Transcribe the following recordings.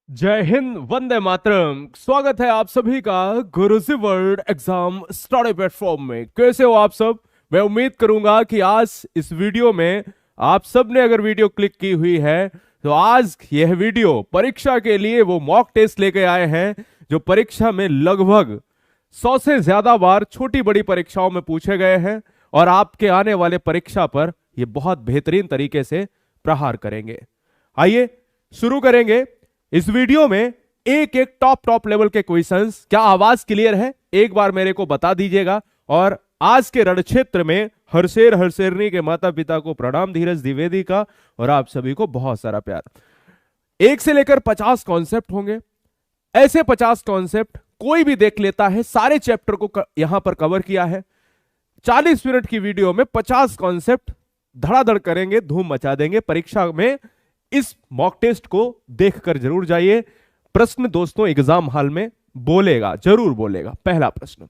जय हिंद, वंदे मातरम। स्वागत है आप सभी का गुरुजी वर्ल्ड एग्जाम स्टडी प्लेटफॉर्म में। कैसे हो आप सब? मैं उम्मीद करूंगा कि आज इस वीडियो में आप सब ने अगर वीडियो क्लिक की हुई है तो आज यह वीडियो परीक्षा के लिए वो मॉक टेस्ट लेके आए हैं जो परीक्षा में लगभग 100 से ज्यादा बार छोटी बड़ी परीक्षाओं में पूछे गए हैं और आपके आने वाले परीक्षा पर ये बहुत बेहतरीन तरीके से प्रहार करेंगे। आइए शुरू करेंगे। इस वीडियो में एक एक टॉप लेवल के क्वेश्चंस। क्या आवाज क्लियर है? एक बार मेरे को बता दीजिएगा। और आज के रण क्षेत्र में हरशेर हरशेरनी के माता पिता को प्रणाम, धीरज द्विवेदी का, और आप सभी को बहुत सारा प्यार। 1 से लेकर 50 कॉन्सेप्ट होंगे। ऐसे 50 कॉन्सेप्ट कोई भी देख लेता है। सारे चैप्टर को यहां पर कवर किया है। 40 मिनट की वीडियो में 50 कॉन्सेप्ट धड़ाधड़ करेंगे, धूम मचा देंगे। परीक्षा में इस मॉक टेस्ट को देखकर जरूर जाइए। प्रश्न दोस्तों एग्जाम हॉल में बोलेगा, जरूर बोलेगा। पहला प्रश्न,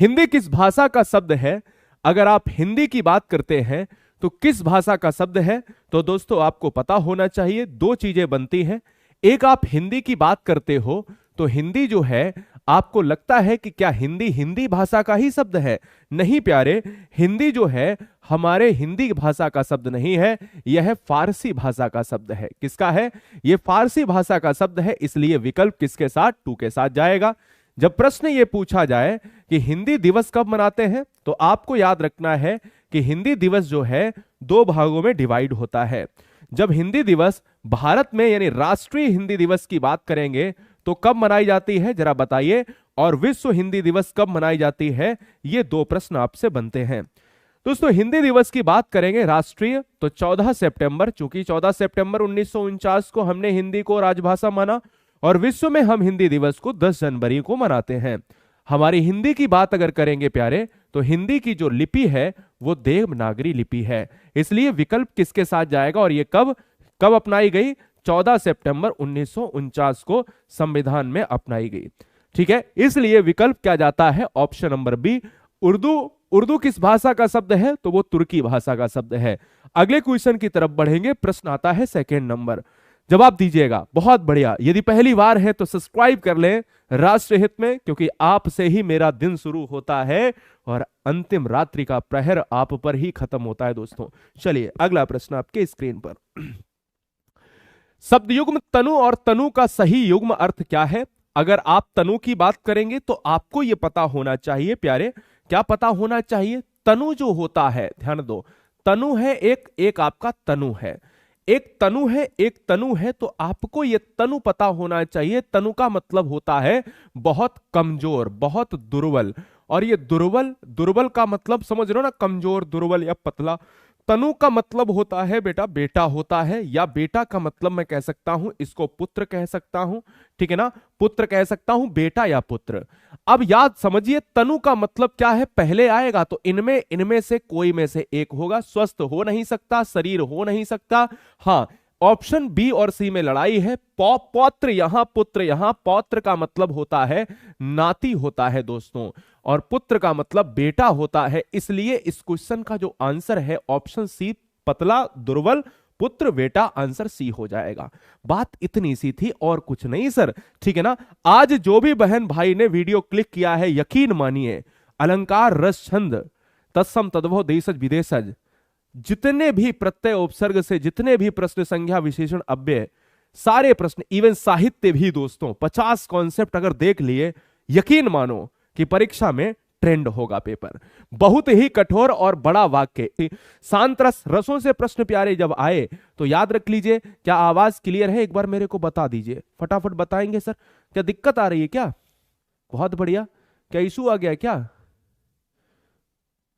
हिंदी किस भाषा का शब्द है? अगर आप हिंदी की बात करते हैं तो किस भाषा का शब्द है? तो दोस्तों आपको पता होना चाहिए, दो चीजें बनती हैं। एक, आप हिंदी की बात करते हो तो हिंदी जो है, आपको लगता है कि क्या हिंदी हिंदी भाषा का ही शब्द है? नहीं प्यारे, हिंदी जो है हमारे हिंदी भाषा का शब्द नहीं है, यह फारसी भाषा का शब्द है। किसका है? यह फारसी भाषा का शब्द है। इसलिए विकल्प किसके साथ? 2 के साथ जाएगा। जब प्रश्न यह पूछा जाए कि हिंदी दिवस कब मनाते हैं, तो आपको याद रखना है कि हिंदी दिवस जो है 2 भागों में डिवाइड होता है। जब हिंदी दिवस भारत में यानी राष्ट्रीय हिंदी दिवस की बात करेंगे तो कब मनाई जाती है, जरा बताइए। और विश्व हिंदी दिवस कब मनाई जाती है? ये 2 प्रश्न आपसे बनते हैं। दोस्तों हिंदी दिवस की बात करेंगे राष्ट्रीय, तो 14 सितंबर, चूंकि 14 सितंबर 1949 को हमने हिंदी को राजभाषा माना, और विश्व में हम हिंदी दिवस को 10 जनवरी को मनाते हैं। हमारी हिंदी की बात अगर करेंगे प्यारे, तो हिंदी की जो लिपि है वो देवनागरी लिपि है। इसलिए विकल्प किसके साथ जाएगा? और ये कब कब अपनाई गई? 14 सितंबर 1949 को संविधान में अपनाई गई। ठीक है, इसलिए विकल्प क्या जाता है? Option number B, Urdu. Urdu किस भाषा का शब्द है? तो वो तुर्की भाषा का शब्द है। अगले क्वेश्चन की तरफ बढ़ेंगे। प्रश्न आता है सेकंड नंबर, जवाब दीजिएगा। बहुत बढ़िया। यदि पहली बार है तो सब्सक्राइब कर लें राष्ट्र हित में, क्योंकि आप से ही मेरा दिन शुरू होता है और अंतिम रात्रि का प्रहर आप पर ही खत्म होता है दोस्तों। चलिए अगला प्रश्न आपके स्क्रीन पर। शब्द युग्म तनु और तनु का सही युग्म अर्थ क्या है? अगर आप तनु की बात करेंगे तो आपको यह पता होना चाहिए प्यारे। क्या पता होना चाहिए? तनु जो होता है, ध्यान दो, तनु है एक आपका तनु है, एक तनु है, एक तनु है, तो आपको यह तनु पता होना चाहिए। तनु का मतलब होता है बहुत कमजोर, बहुत दुर्बल। और ये दुर्बल, दुर्बल का मतलब समझ रहे हो ना, कमजोर, दुर्बल या पतला। तनु का मतलब होता है बेटा बेटा होता है, या बेटा का मतलब मैं कह सकता हूं इसको पुत्र कह सकता हूं। ठीक है ना, पुत्र कह सकता हूं, बेटा या पुत्र। अब याद समझिए तनु का मतलब क्या है, पहले आएगा तो इनमें इनमें से कोई में से एक होगा। स्वस्थ हो नहीं सकता, शरीर हो नहीं सकता। हाँ, ऑप्शन बी और सी में लड़ाई है। पौत्र यहां, पुत्र यहां। पौत्र का मतलब होता है नाती होता है दोस्तों, और पुत्र का मतलब बेटा होता है। इसलिए इस क्वेश्चन का जो आंसर है ऑप्शन सी, पतला दुर्बल पुत्र बेटा, आंसर सी हो जाएगा। बात इतनी सी थी और कुछ नहीं सर। ठीक है ना। आज जो भी बहन भाई ने वीडियो क्लिक किया है, यकीन मानिए अलंकार रस छंद तत्सम तद्भव देशज विदेशज, जितने भी प्रत्यय उपसर्ग से जितने भी प्रश्न संज्ञा विशेषण अव्यय, सारे प्रश्न, इवन साहित्य भी दोस्तों, 50 कॉन्सेप्ट अगर देख लिए, यकीन मानो कि परीक्षा में ट्रेंड होगा पेपर। बहुत ही कठोर और बड़ा वाक्य। शांत रस, रसों से प्रश्न प्यारे जब आए तो याद रख लीजिए। क्या आवाज क्लियर है? एक बार मेरे को बता दीजिए, फटाफट बताएंगे सर। क्या दिक्कत आ रही है क्या? बहुत बढ़िया। क्या इशू आ गया क्या?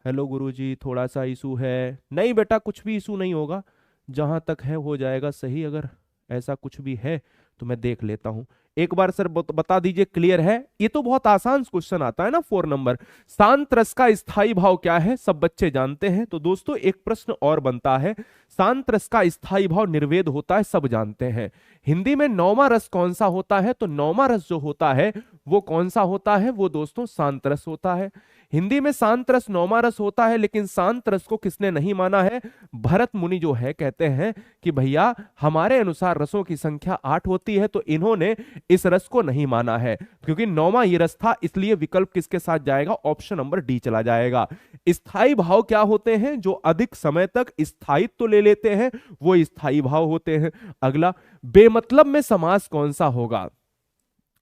हेलो गुरुजी, थोड़ा सा इशू है। नहीं बेटा, कुछ भी इशू नहीं होगा, जहां तक है हो जाएगा सही। अगर ऐसा कुछ भी है तो मैं देख लेता हूं। एक बार सर बता दीजिए, क्लियर है? ये तो बहुत आसान क्वेश्चन आता है ना, 4 नंबर। शांत रस का स्थायी भाव क्या है? सब बच्चे जानते हैं। तो दोस्तों एक प्रश्न और बनता है, शांत रस का स्थायी भाव निर्वेद होता है, सब जानते हैं। हिंदी में 9वां रस कौन सा होता है? तो 9वां रस जो होता है वो कौन सा होता है? वो दोस्तों शांत रस होता है। हिंदी में शांत रस नौवां रस होता है, लेकिन शांत रस को किसने नहीं माना है? भरत मुनि जो है कहते हैं कि भैया हमारे अनुसार रसों की संख्या 8 होती है, तो इन्होंने इस रस को नहीं माना है क्योंकि नौवां ये रस था, इसलिए विकल्प किसके साथ जाएगा? ऑप्शन नंबर डी चला जाएगा। स्थायी भाव क्या होते हैं? जो अधिक समय तक स्थायित्व तो ले लेते हैं वो स्थायी भाव होते हैं। अगला, बेमतलब में समास कौन सा होगा?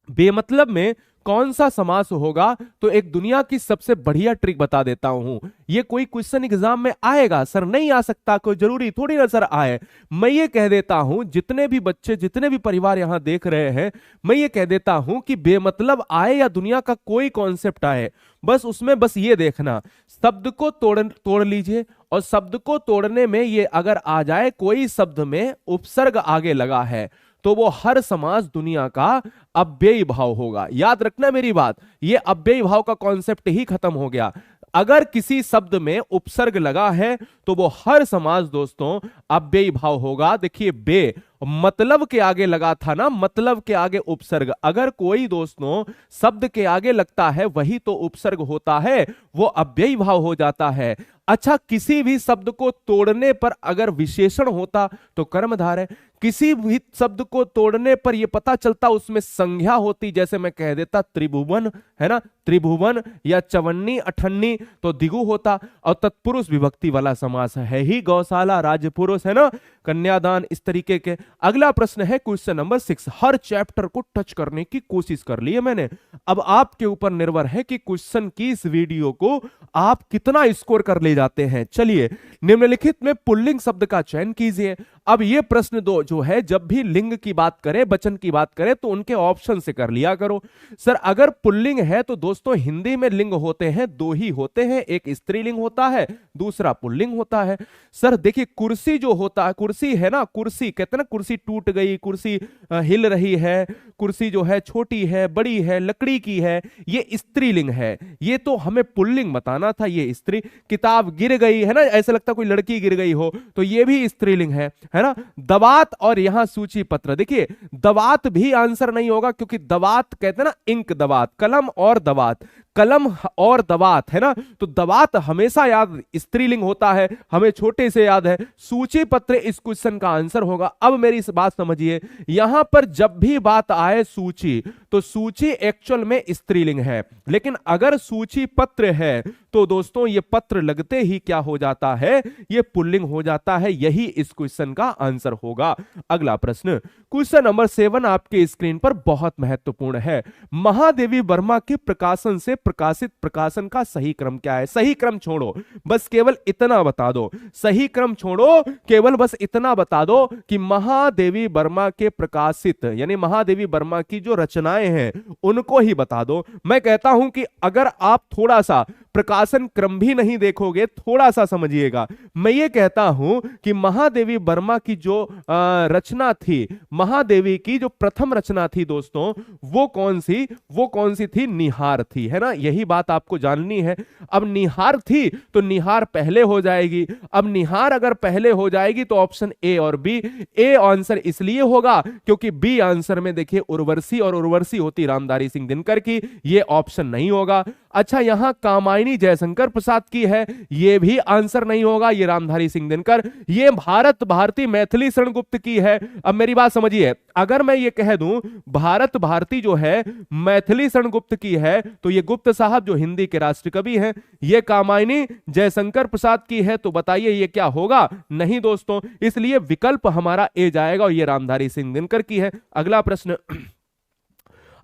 बेमतलब में कौन सा समास होगा? तो एक दुनिया की सबसे बढ़िया ट्रिक बता देता हूं। ये कोई क्वेश्चन एग्जाम में आएगा सर, नहीं आ सकता, कोई जरूरी थोड़ी ना सर आए। मैं ये कह देता हूं, जितने भी बच्चे जितने भी परिवार यहां देख रहे हैं, मैं ये कह देता हूं कि बेमतलब आए या दुनिया का कोई कॉन्सेप्ट आए, बस उसमें बस ये देखना, शब्द को तोड़ लीजिए, और शब्द को तोड़ने में ये अगर आ जाए कोई शब्द में उपसर्ग आगे लगा है तो वो हर समास दुनिया का अव्ययी भाव होगा। याद रखना मेरी बात, ये अव्ययी भाव का कॉन्सेप्ट ही खत्म हो गया। अगर किसी शब्द में उपसर्ग लगा है तो वो हर समास दोस्तों अव्ययी भाव होगा। देखिए, बे मतलब के आगे लगा था ना, मतलब के आगे उपसर्ग, अगर कोई दोस्तों शब्द के आगे लगता है वही तो उपसर्ग होता है, वो अव्ययी भाव हो जाता है। अच्छा, किसी भी शब्द को तोड़ने पर अगर विशेषण होता तो कर्मधारय है, किसी भी शब्द को तोड़ने पर यह पता चलता उसमें संज्ञा होती, जैसे मैं कह देता त्रिभुवन, है ना, त्रिभुवन या चवन्नी अठन्नी, तो दिगु होता। और तत्पुरुष विभक्ति वाला समास है ही गौशाला राजपुरुष, है ना, कन्यादान, इस तरीके के। अगला प्रश्न है क्वेश्चन नंबर 6। हर चैप्टर को टच करने की कोशिश कर ली है मैंने, अब आपके ऊपर निर्भर है कि क्वेश्चन की इस वीडियो को आप कितना स्कोर कर ले जाते हैं। चलिए, निम्नलिखित में पुल्लिंग शब्द का चयन कीजिए। अब ये प्रश्न दो जो है, जब भी लिंग की बात करें, वचन की बात करें, तो उनके ऑप्शन से कर लिया करो। सर अगर पुल्लिंग है तो दोस्तों हिंदी में लिंग होते हैं, दो ही होते हैं, एक स्त्रीलिंग होता है, दूसरा पुल्लिंग होता है। सर देखिए, कुर्सी जो होता है, कुर्सी है ना, कुर्सी कहते हैं ना, कुर्सी टूट गई, कुर्सी हिल रही है, कुर्सी जो है छोटी है, बड़ी है, लकड़ी की है, ये स्त्रीलिंग है। ये तो हमें पुल्लिंग बताना था, ये स्त्री। किताब गिर गई, है ना, ऐसा लगता कोई लड़की गिर गई हो, तो ये भी स्त्रीलिंग है ना। दवात और यहां सूची पत्र, देखिए दवात भी आंसर नहीं होगा, क्योंकि दवात कहते हैं ना इंक दवात, कलम और दवात, कलम और दवात, है ना, तो दवात हमेशा याद स्त्रीलिंग होता है, हमें छोटे से याद है। सूची पत्र इस क्वेश्चन का आंसर होगा। अब मेरी इस बात समझिए, यहां पर जब भी बात आए सूची, तो सूची एक्चुअल में स्त्रीलिंग है, लेकिन अगर सूची पत्र है तो दोस्तों ये पत्र लगते ही क्या हो जाता है, ये पुल्लिंग हो जाता है। यही इस क्वेश्चन का आंसर होगा। अगला प्रश्न, क्वेश्चन नंबर 7 आपके स्क्रीन पर बहुत महत्वपूर्ण है। महादेवी वर्मा के प्रकाशन से प्रकाशित प्रकाशन का सही क्रम क्या है? सही क्रम छोड़ो, बस केवल इतना बता दो, सही क्रम छोड़ो, केवल बस इतना बता दो कि महादेवी वर्मा के प्रकाशित, यानी महादेवी वर्मा की जो रचनाएं हैं उनको ही बता दो। मैं कहता हूं कि अगर आप थोड़ा सा प्रकाशन क्रम भी नहीं देखोगे, थोड़ा सा समझिएगा, मैं ये कहता हूं कि महादेवी वर्मा की जो रचना थी, महादेवी की जो प्रथम रचना थी दोस्तों, वो कौन सी थी? निहार थी, है ना, यही बात आपको जाननी है। अब निहार थी तो निहार पहले हो जाएगी। अब निहार अगर पहले हो जाएगी तो ऑप्शन ए और बी, ए आंसर इसलिए होगा क्योंकि बी आंसर में देखिए उर्वशी, और उर्वशी होती रामधारी सिंह दिनकर की, ये ऑप्शन नहीं होगा। अच्छा, यहां कामायनी जयशंकर प्रसाद की है, ये भी आंसर नहीं होगा, ये रामधारी सिंह दिनकर। ये भारत भारती मैथिली शरण गुप्त की है। अब मेरी बात समझिए, अगर मैं ये कह दूं भारत भारती जो है मैथिली शरण गुप्त की है, तो ये गुप्त साहब जो हिंदी के राष्ट्र कवि हैं, ये कामायनी जयशंकर प्रसाद की है, तो बताइए ये क्या होगा? नहीं दोस्तों, इसलिए विकल्प हमारा ए जाएगा और ये रामधारी सिंह दिनकर की है। अगला प्रश्न,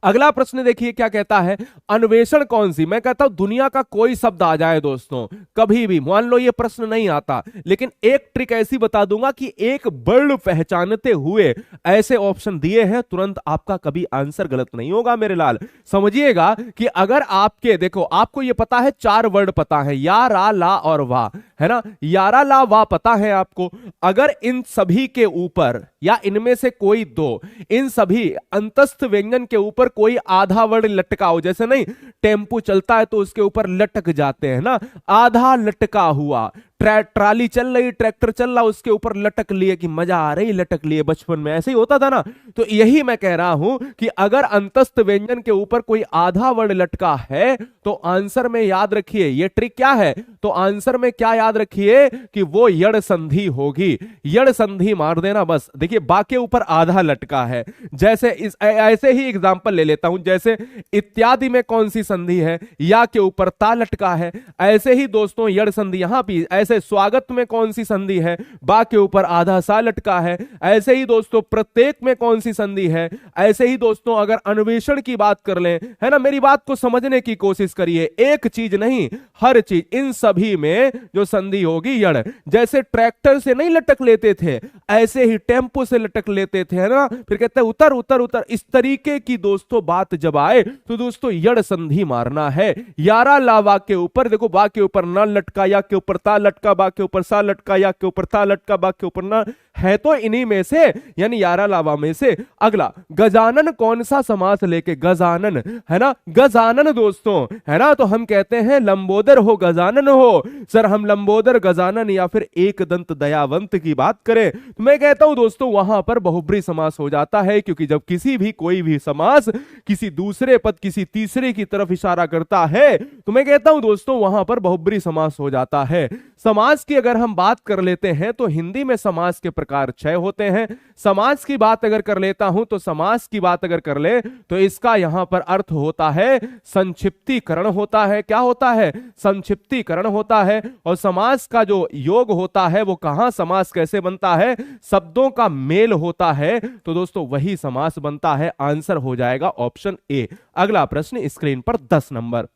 अगला प्रश्न देखिए क्या कहता है, अन्वेषण कौन सी? मैं कहता हूं दुनिया का कोई शब्द आ जाए दोस्तों, कभी भी, मान लो ये प्रश्न नहीं आता, लेकिन एक ट्रिक ऐसी बता दूंगा कि एक वर्ड पहचानते हुए ऐसे ऑप्शन दिए हैं, तुरंत आपका कभी आंसर गलत नहीं होगा मेरे लाल। समझिएगा कि अगर आपके, देखो आपको ये पता है 4 वर्ड पता है, या, रा, ला और वाह, है ना, यारा ला वाह पता है आपको। अगर इन सभी के ऊपर या इनमें से कोई दो, इन सभी अंतस्थ व्यंजन के ऊपर कोई आधा वर्ड लटका हो, जैसे नहीं टेम्पो चलता है तो उसके ऊपर लटक जाते हैं ना, आधा लटका हुआ, ट्राली चल रही, ट्रैक्टर चल रहा, उसके ऊपर लटक लिए कि मजा आ रही, लटक लिए, बचपन में ऐसे ही होता था ना। तो यही मैं कह रहा हूं कि अगर अंतस्थ व्यंजन के ऊपर कोई आधा वर्ण लटका है तो आंसर में याद रखिए, ये ट्रिक क्या है, तो आंसर में क्या याद रखिए कि वो यड़ संधि होगी। यड़ संधि मार देना बस। देखिए बा के ऊपर आधा लटका है, जैसे ऐसे ही एग्जांपल ले लेता हूं, जैसे इत्यादि में कौन सी संधि है, या के ऊपर ता लटका है। ऐसे ही दोस्तों यड़ संधि यहां भी, ऐसे स्वागत में कौन सी संधि है, बा के ऊपर आधा सा लटका है। ऐसे ही दोस्तों प्रत्येक में कौन सी संधि है। ऐसे ही दोस्तों अगर अन्वेषण की बात कर लें, है ना, मेरी बात को समझने की कोशिश करिए, एक चीज नहीं हर चीज, इन सभी में जो संधि होगी यड़। जैसे ट्रैक्टर से नहीं लटक लेते थे, ऐसे ही टेम्पो से लटक लेते थे, है ना, फिर कहते हैं उतर उतर उतर। इस तरीके की दोस्तों बात जब आए तो दोस्तों यड़ संधि मारना है। यारा लावा के ऊपर देखो, बा के ऊपर न लटका, या के ऊपर ता लटका, बा के ऊपर सा लटका, या के ऊपर ता लटका, बा के ऊपर न, है तो इन्हीं में से, यानी यारा लावा में से। अगला गजानन कौन सा समास लेके, गजानन, है ना, गजानन दोस्तों, है ना, तो हम कहते हैं लंबोदर हो गजानन हो। सर हम लंबोदर गजानन या फिर एक दंत दयावंत की बात करें तो मैं कहता हूं दोस्तों वहां पर बहुब्री समास हो जाता है, क्योंकि जब किसी भी कोई भी समास किसी दूसरे पद किसी तीसरे की तरफ इशारा करता है तो मैं कहता हूं दोस्तों वहां पर बहुब्री समास हो जाता है। समास की अगर हम बात कर लेते हैं तो हिंदी में समास के प्रकार 6 होते हैं। समास की बात अगर कर लेता हूं तो समास की बात अगर कर ले तो इसका यहां पर अर्थ होता है संक्षिप्तीकरण होता है। क्या होता है? संक्षिप्तीकरण होता है। और समास का जो योग होता है वो कहां समास कैसे बनता है? शब्दों का मेल होता है, तो दोस्तों वही समास बनता है। आंसर हो जाएगा ऑप्शन ए। अगला प्रश्न स्क्रीन पर 10 नंबर।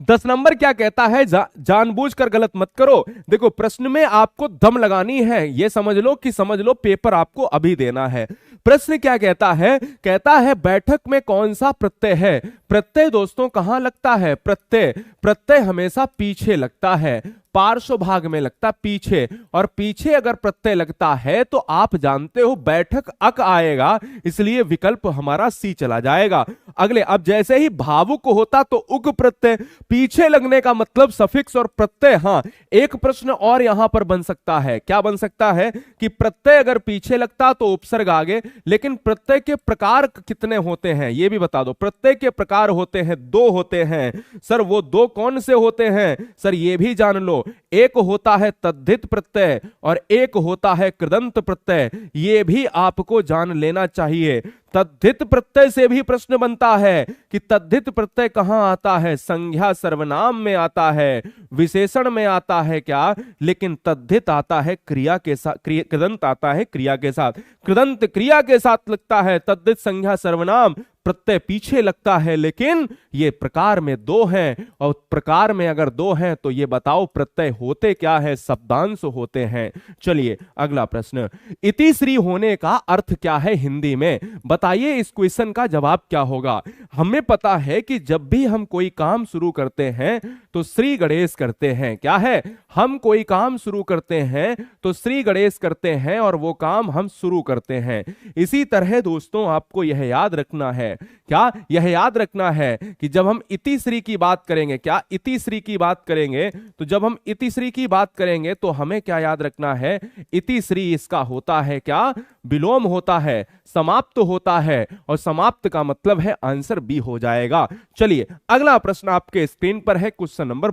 10 नंबर क्या कहता है? जानबूझकर गलत मत करो। देखो प्रश्न में आपको दम लगानी है, ये समझ लो कि समझ लो पेपर आपको अभी देना है। प्रश्न क्या कहता है? कहता है बैठक में कौन सा प्रत्यय है? प्रत्यय दोस्तों कहां लगता है? प्रत्यय हमेशा पीछे लगता है, पार्श्व भाग में लगता पीछे। और पीछे अगर प्रत्यय लगता है तो आप जानते हो बैठक अक आएगा, इसलिए विकल्प हमारा सी चला जाएगा। अगले अब जैसे ही भावुक होता तो उक प्रत्यय, पीछे लगने का मतलब सफिक्स और प्रत्यय। हां एक प्रश्न और यहां पर बन सकता है। क्या बन सकता है? कि प्रत्यय अगर पीछे लगता तो उपसर्ग आगे, लेकिन प्रत्यय के प्रकार कितने होते हैं ये भी बता दो। प्रत्यय के प्रकार होते हैं 2 होते हैं। सर वो 2 कौन से होते हैं? सर ये भी जान लो, एक होता है तद्धित प्रत्यय और एक होता है कृदंत प्रत्यय। यह भी आपको जान लेना चाहिए। तद्धित प्रत्यय से भी प्रश्न बनता है कि तद्धित प्रत्यय कहां आता है? संज्ञा सर्वनाम में आता है, विशेषण में आता है क्या? लेकिन तद्धित आता है क्रिया के साथ, कृदंत आता है क्रिया के साथ। कृदंत क्रिया के साथ लगता है, तद्धित संज्ञा सर्वनाम प्रत्यय पीछे लगता है। लेकिन ये प्रकार में 2 हैं, और प्रकार में अगर 2 हैं तो ये बताओ प्रत्यय होते क्या है? शब्दांश होते हैं। चलिए अगला प्रश्न, इतिश्री होने का अर्थ क्या है हिंदी में? बताइए इस क्वेश्चन का जवाब क्या होगा। हमें पता है कि जब भी हम कोई काम शुरू करते हैं तो श्री गणेश करते हैं। क्या है? हम कोई काम शुरू करते हैं तो श्री गणेश करते हैं और वो काम हम शुरू करते हैं। इसी तरह दोस्तों आपको यह याद रखना है, क्या यह याद रखना है कि जब हम इतिश्री की बात करेंगे, क्या इतिश्री की बात करेंगे, तो जब हम इतिश्री की बात करेंगे तो हमें क्या याद रखना है? इतिश्री इसका होता है क्या? विलोम होता है, समाप्त होता है, और समाप्त का मतलब है आंसर बी हो जाएगा। चलिए अगला प्रश्न आपके स्क्रीन पर है, क्वेश्चन नंबर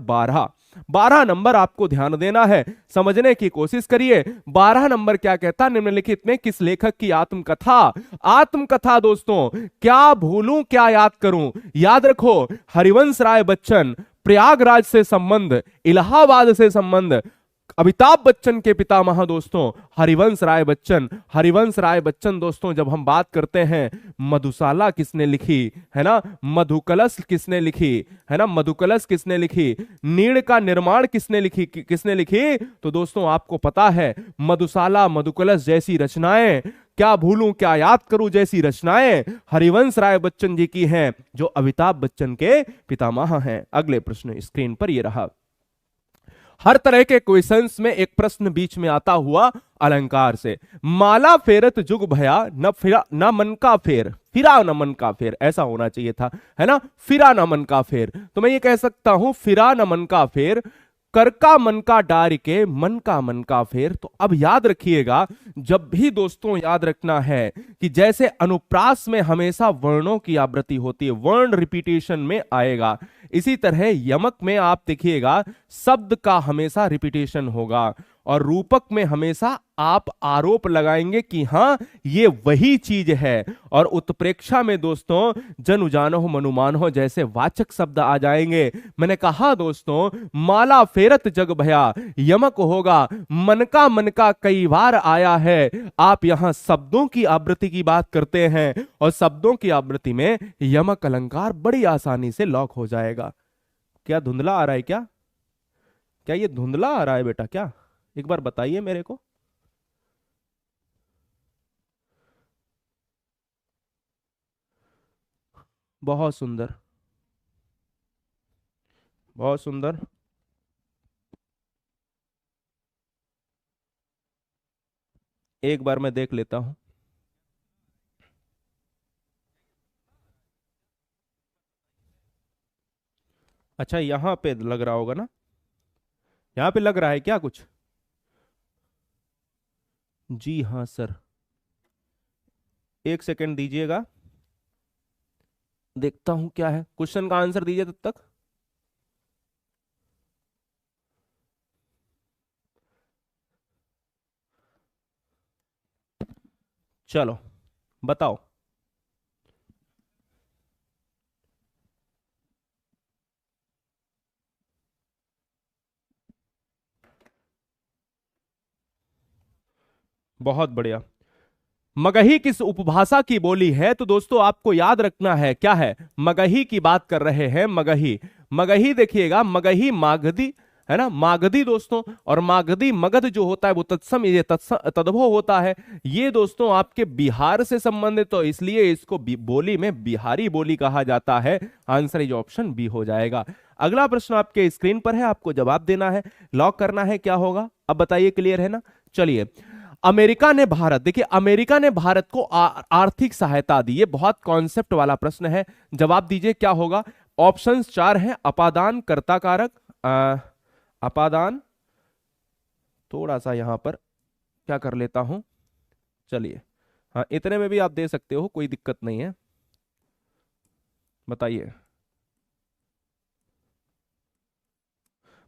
12 नंबर आपको ध्यान देना है, समझने की कोशिश करिए। 12 नंबर क्या कहता? निम्नलिखित में किस लेखक की आत्मकथा दोस्तों, क्या भूलूं क्या याद करूं? याद रखो हरिवंश राय बच्चन, प्रयागराज से संबंध, इलाहाबाद से संबंध, अमिताभ बच्चन के पितामह दोस्तों हरिवंश राय बच्चन दोस्तों। जब हम बात करते हैं मधुशाला किसने लिखी, है ना, मधुकलश किसने लिखी, है ना, मधुकलश किसने लिखी, नीड़ का निर्माण किसने लिखी, तो दोस्तों आपको पता है मधुशाला, मधुकलश जैसी रचनाएं, क्या भूलूं क्या याद करूं जैसी रचनाएं हरिवंश राय बच्चन जी की हैं, जो अमिताभ बच्चन के पितामह हैं। अगले प्रश्न स्क्रीन पर ये रहा। हर तरह के क्वेश्चंस में एक प्रश्न बीच में आता हुआ अलंकार से, माला फेरत जुग भया न मन का फेर, फिरा न मन का फेर, ऐसा होना चाहिए था, है ना, फिरा न मन का फेर। तो मैं ये कह सकता हूं फिरा न मन का फेर, कर का मन का डार के मन का मन का फेर। तो अब याद रखिएगा, जब भी दोस्तों याद रखना है कि जैसे अनुप्रास में हमेशा वर्णों की आवृत्ति होती है, वर्ण रिपीटेशन में आएगा, इसी तरह यमक में आप देखिएगा शब्द का हमेशा रिपीटेशन होगा, और रूपक में हमेशा आप आरोप लगाएंगे कि हां ये वही चीज है। और उत्प्रेक्षा में दोस्तों जनु जानो मनु मानो जैसे वाचक शब्द आ जाएंगे। मैंने कहा दोस्तों माला फेरत जग भया, यमक होगा मन का कई बार आया है। आप यहां शब्दों की आवृत्ति की बात करते हैं, और शब्दों की आवृत्ति में यमक अलंकार बड़ी आसानी से लॉक हो जाएगा। क्या धुंधला आ रहा है क्या? क्या ये धुंधला आ रहा है बेटा? क्या एक बार बताइए मेरे को। बहुत सुंदर, बहुत सुंदर। एक बार मैं देख लेता हूं। अच्छा यहां पे लग रहा होगा ना, यहां पे लग रहा है क्या कुछ? जी हाँ सर, एक सेकंड दीजिएगा, देखता हूं क्या है। क्वेश्चन का आंसर दीजिए तब तक। चलो बताओ। बहुत बढ़िया। मगही किस उपभाषा की बोली है? तो दोस्तों आपको याद रखना है क्या है, मगही की बात कर रहे हैं। मगही, मगही देखिएगा, मगही मागधी है ना, मागधी दोस्तों। और मागधी मगध जो होता है वो तत्सम, ये तद्भव होता है। ये दोस्तों आपके बिहार से संबंधित, तो इसलिए इसको बोली में बिहारी बोली कहा जाता है। आंसर इज ऑप्शन बी हो जाएगा। अगला प्रश्न आपके स्क्रीन पर है, आपको जवाब देना है, लॉक करना है, क्या होगा अब बताइए, क्लियर है ना? चलिए, अमेरिका ने भारत, देखिए अमेरिका ने भारत को आर्थिक सहायता दी। ये बहुत कॉन्सेप्ट वाला प्रश्न है, जवाब दीजिए क्या होगा। ऑप्शंस चार हैं, अपादान, कर्ता कारक, अपादान, थोड़ा सा यहां पर क्या कर लेता हूं, चलिए हाँ इतने में भी आप दे सकते हो, कोई दिक्कत नहीं है, बताइए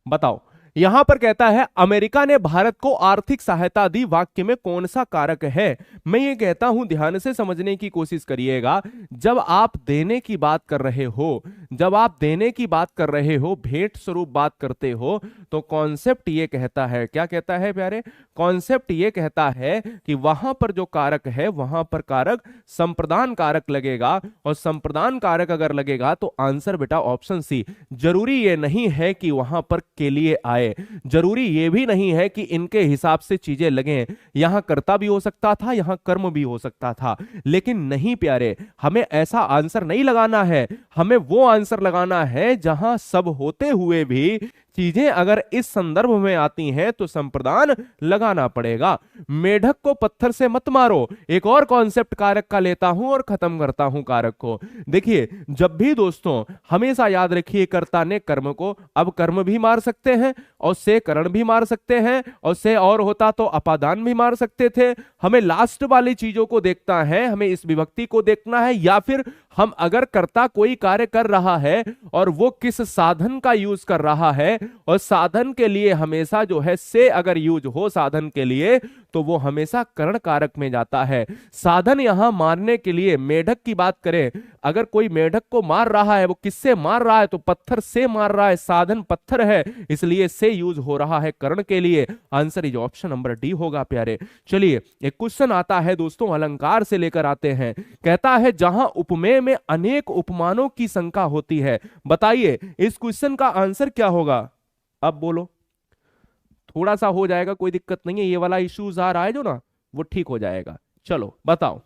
बताओ। यहां पर कहता है अमेरिका ने भारत को आर्थिक सहायता दी, वाक्य में कौन सा कारक है? मैं ये कहता हूं ध्यान से समझने की कोशिश करिएगा। जब आप देने की बात कर रहे हो, जब आप देने की बात कर रहे हो, भेंट स्वरूप बात करते हो, तो कॉन्सेप्ट ये कहता है, क्या कहता है प्यारे? कॉन्सेप्ट ये कहता है कि वहां पर जो कारक है, वहां पर कारक संप्रदान कारक लगेगा, और संप्रदान कारक अगर लगेगा तो आंसर बेटा ऑप्शन सी। जरूरी ये नहीं है कि वहां पर के लिए आए, जरूरी ये भी नहीं है कि इनके हिसाब से चीजें लगें। यहां कर्ता भी हो सकता था, यहां कर्म भी हो सकता था, लेकिन नहीं प्यारे, हमें ऐसा आंसर नहीं लगाना है। हमें वो आंसर लगाना है जहां सब होते हुए भी चीजें अगर इस संदर्भ में आती हैं तो संप्रदान लगाना पड़ेगा। मेढक को पत्थर से मत मारो, एक और कॉन्सेप्ट कारक का लेता हूं और खत्म करता हूं कारक को। देखिए जब भी दोस्तों, हमेशा याद रखिए, कर्ता ने कर्म को, अब कर्म भी मार सकते हैं और से करण भी मार सकते हैं, और से और होता तो अपादान भी मार सकते थे। हमें लास्ट वाली चीजों को देखना है, हमें इस विभक्ति को देखना है, या फिर हम अगर कर्ता कोई कार्य कर रहा है और वो किस साधन का यूज कर रहा है, और साधन के लिए हमेशा जो है से अगर यूज हो साधन के लिए, तो वो हमेशा करण कारक में जाता है। साधन यहां मारने के लिए, मेढक की बात करें, अगर कोई मेढक को मार रहा है, वो किससे मार रहा है? तो पत्थर से मार रहा है, साधन पत्थर है, इसलिए से यूज हो रहा है करण के लिए। Answer is option number D होगा प्यारे। चलिए एक क्वेश्चन आता है दोस्तों, अलंकार से लेकर आते हैं। कहता है जहां उपमेय में अनेक उपमानों की शंका होती है, बताइए इस क्वेश्चन का आंसर क्या होगा? अब बोलो, थोड़ा सा हो जाएगा, कोई दिक्कत नहीं है, ये वाला इश्यूज आ रहा है जो ना, वो ठीक हो जाएगा। चलो बताओ,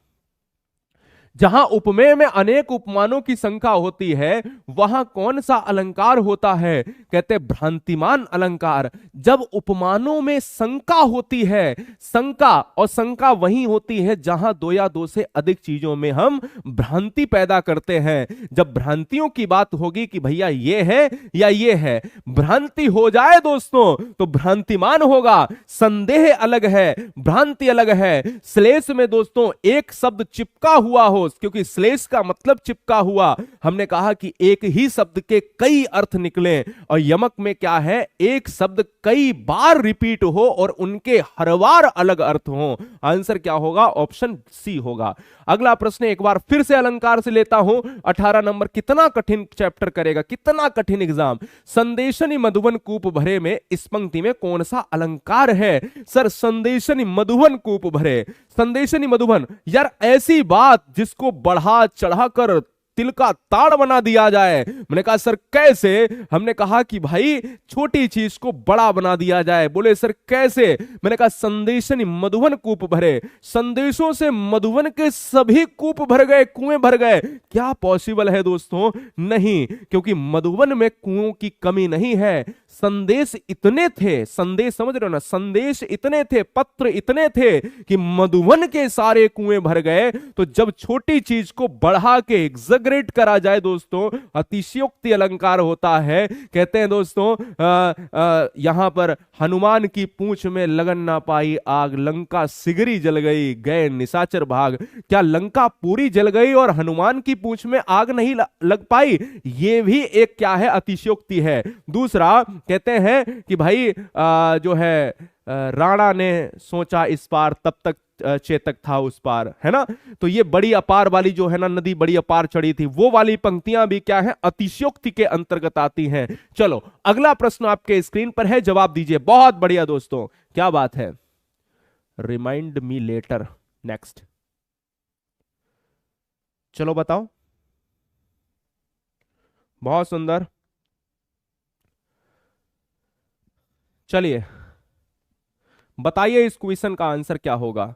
जहां उपमेय में अनेक उपमानों की संख्या होती है वहां कौन सा अलंकार होता है? कहते भ्रांतिमान अलंकार। जब उपमानों में शंका होती है, शंका, और शंका वही होती है जहां दो या दो से अधिक चीजों में हम भ्रांति पैदा करते हैं। जब भ्रांतियों की बात होगी कि भैया ये है या ये है, भ्रांति हो जाए दोस्तों तो भ्रांतिमान होगा। संदेह अलग है, भ्रांति अलग है। श्लेष में दोस्तों एक शब्द चिपका हुआ हो, क्योंकि श्लेष का मतलब चिपका हुआ, हमने कहा कि एक ही शब्द के कई अर्थ निकले, और यमक में क्या है, एक शब्द कई बार रिपीट हो और उनके हर बार अलग अर्थ हो। आंसर क्या होगा? ऑप्शन सी होगा। अगला प्रश्न एक बार फिर से अलंकार से लेता हूं, 18 नंबर। कितना कठिन चैप्टर करेगा, कितना कठिन एग्जाम। संदेशनी मधुबन कूप भरे में इस पंक्ति में कौन सा अलंकार है? सर संदेशनी मधुबन कूप भरे, संदेशनी मधुबन, यार ऐसी बात जिसको बढ़ा चढ़ाकर तिल का ताड़ बना दिया जाए। मैंने कहा सर कैसे? हमने कहा कि भाई छोटी चीज को बड़ा बना दिया जाए। बोले सर कैसे? मैंने कहा संदेशनी मधुबन कूप भरे, संदेशों से मधुबन के सभी कूप भर गए, कुएं भर गए। क्या पॉसिबल है दोस्तों? नहीं, क्योंकि मधुबन में कुओं की कमी नहीं है। संदेश इतने थे, संदेश समझ रहे हो ना, संदेश इतने थे, पत्र इतने थे कि मधुबन के सारे कुएं भर गए। तो जब छोटी चीज को बढ़ा के एग्जैगरेट करा जाए दोस्तों, अतिशयोक्ति अलंकार होता है। कहते हैं दोस्तों यहां पर हनुमान की पूंछ में लगन ना पाई आग, लंका सिगरी जल गई, गए निशाचर भाग। क्या लंका पूरी जल गई और हनुमान की पूंछ में आग नहीं लग पाई? ये भी एक क्या है, अतिशयोक्ति है। दूसरा कहते हैं कि भाई जो है राणा ने सोचा इस पार तब तक चेतक था उस पार, है ना। तो ये बड़ी अपार वाली जो है ना, नदी बड़ी अपार चढ़ी थी, वो वाली पंक्तियां भी क्या है, अतिशयोक्ति के अंतर्गत आती हैं। चलो अगला प्रश्न आपके स्क्रीन पर है, जवाब दीजिए। बहुत बढ़िया दोस्तों, क्या बात है। Remind me later, next. चलो बताओ, बहुत सुंदर। चलिए बताइए इस क्वेश्चन का आंसर क्या होगा।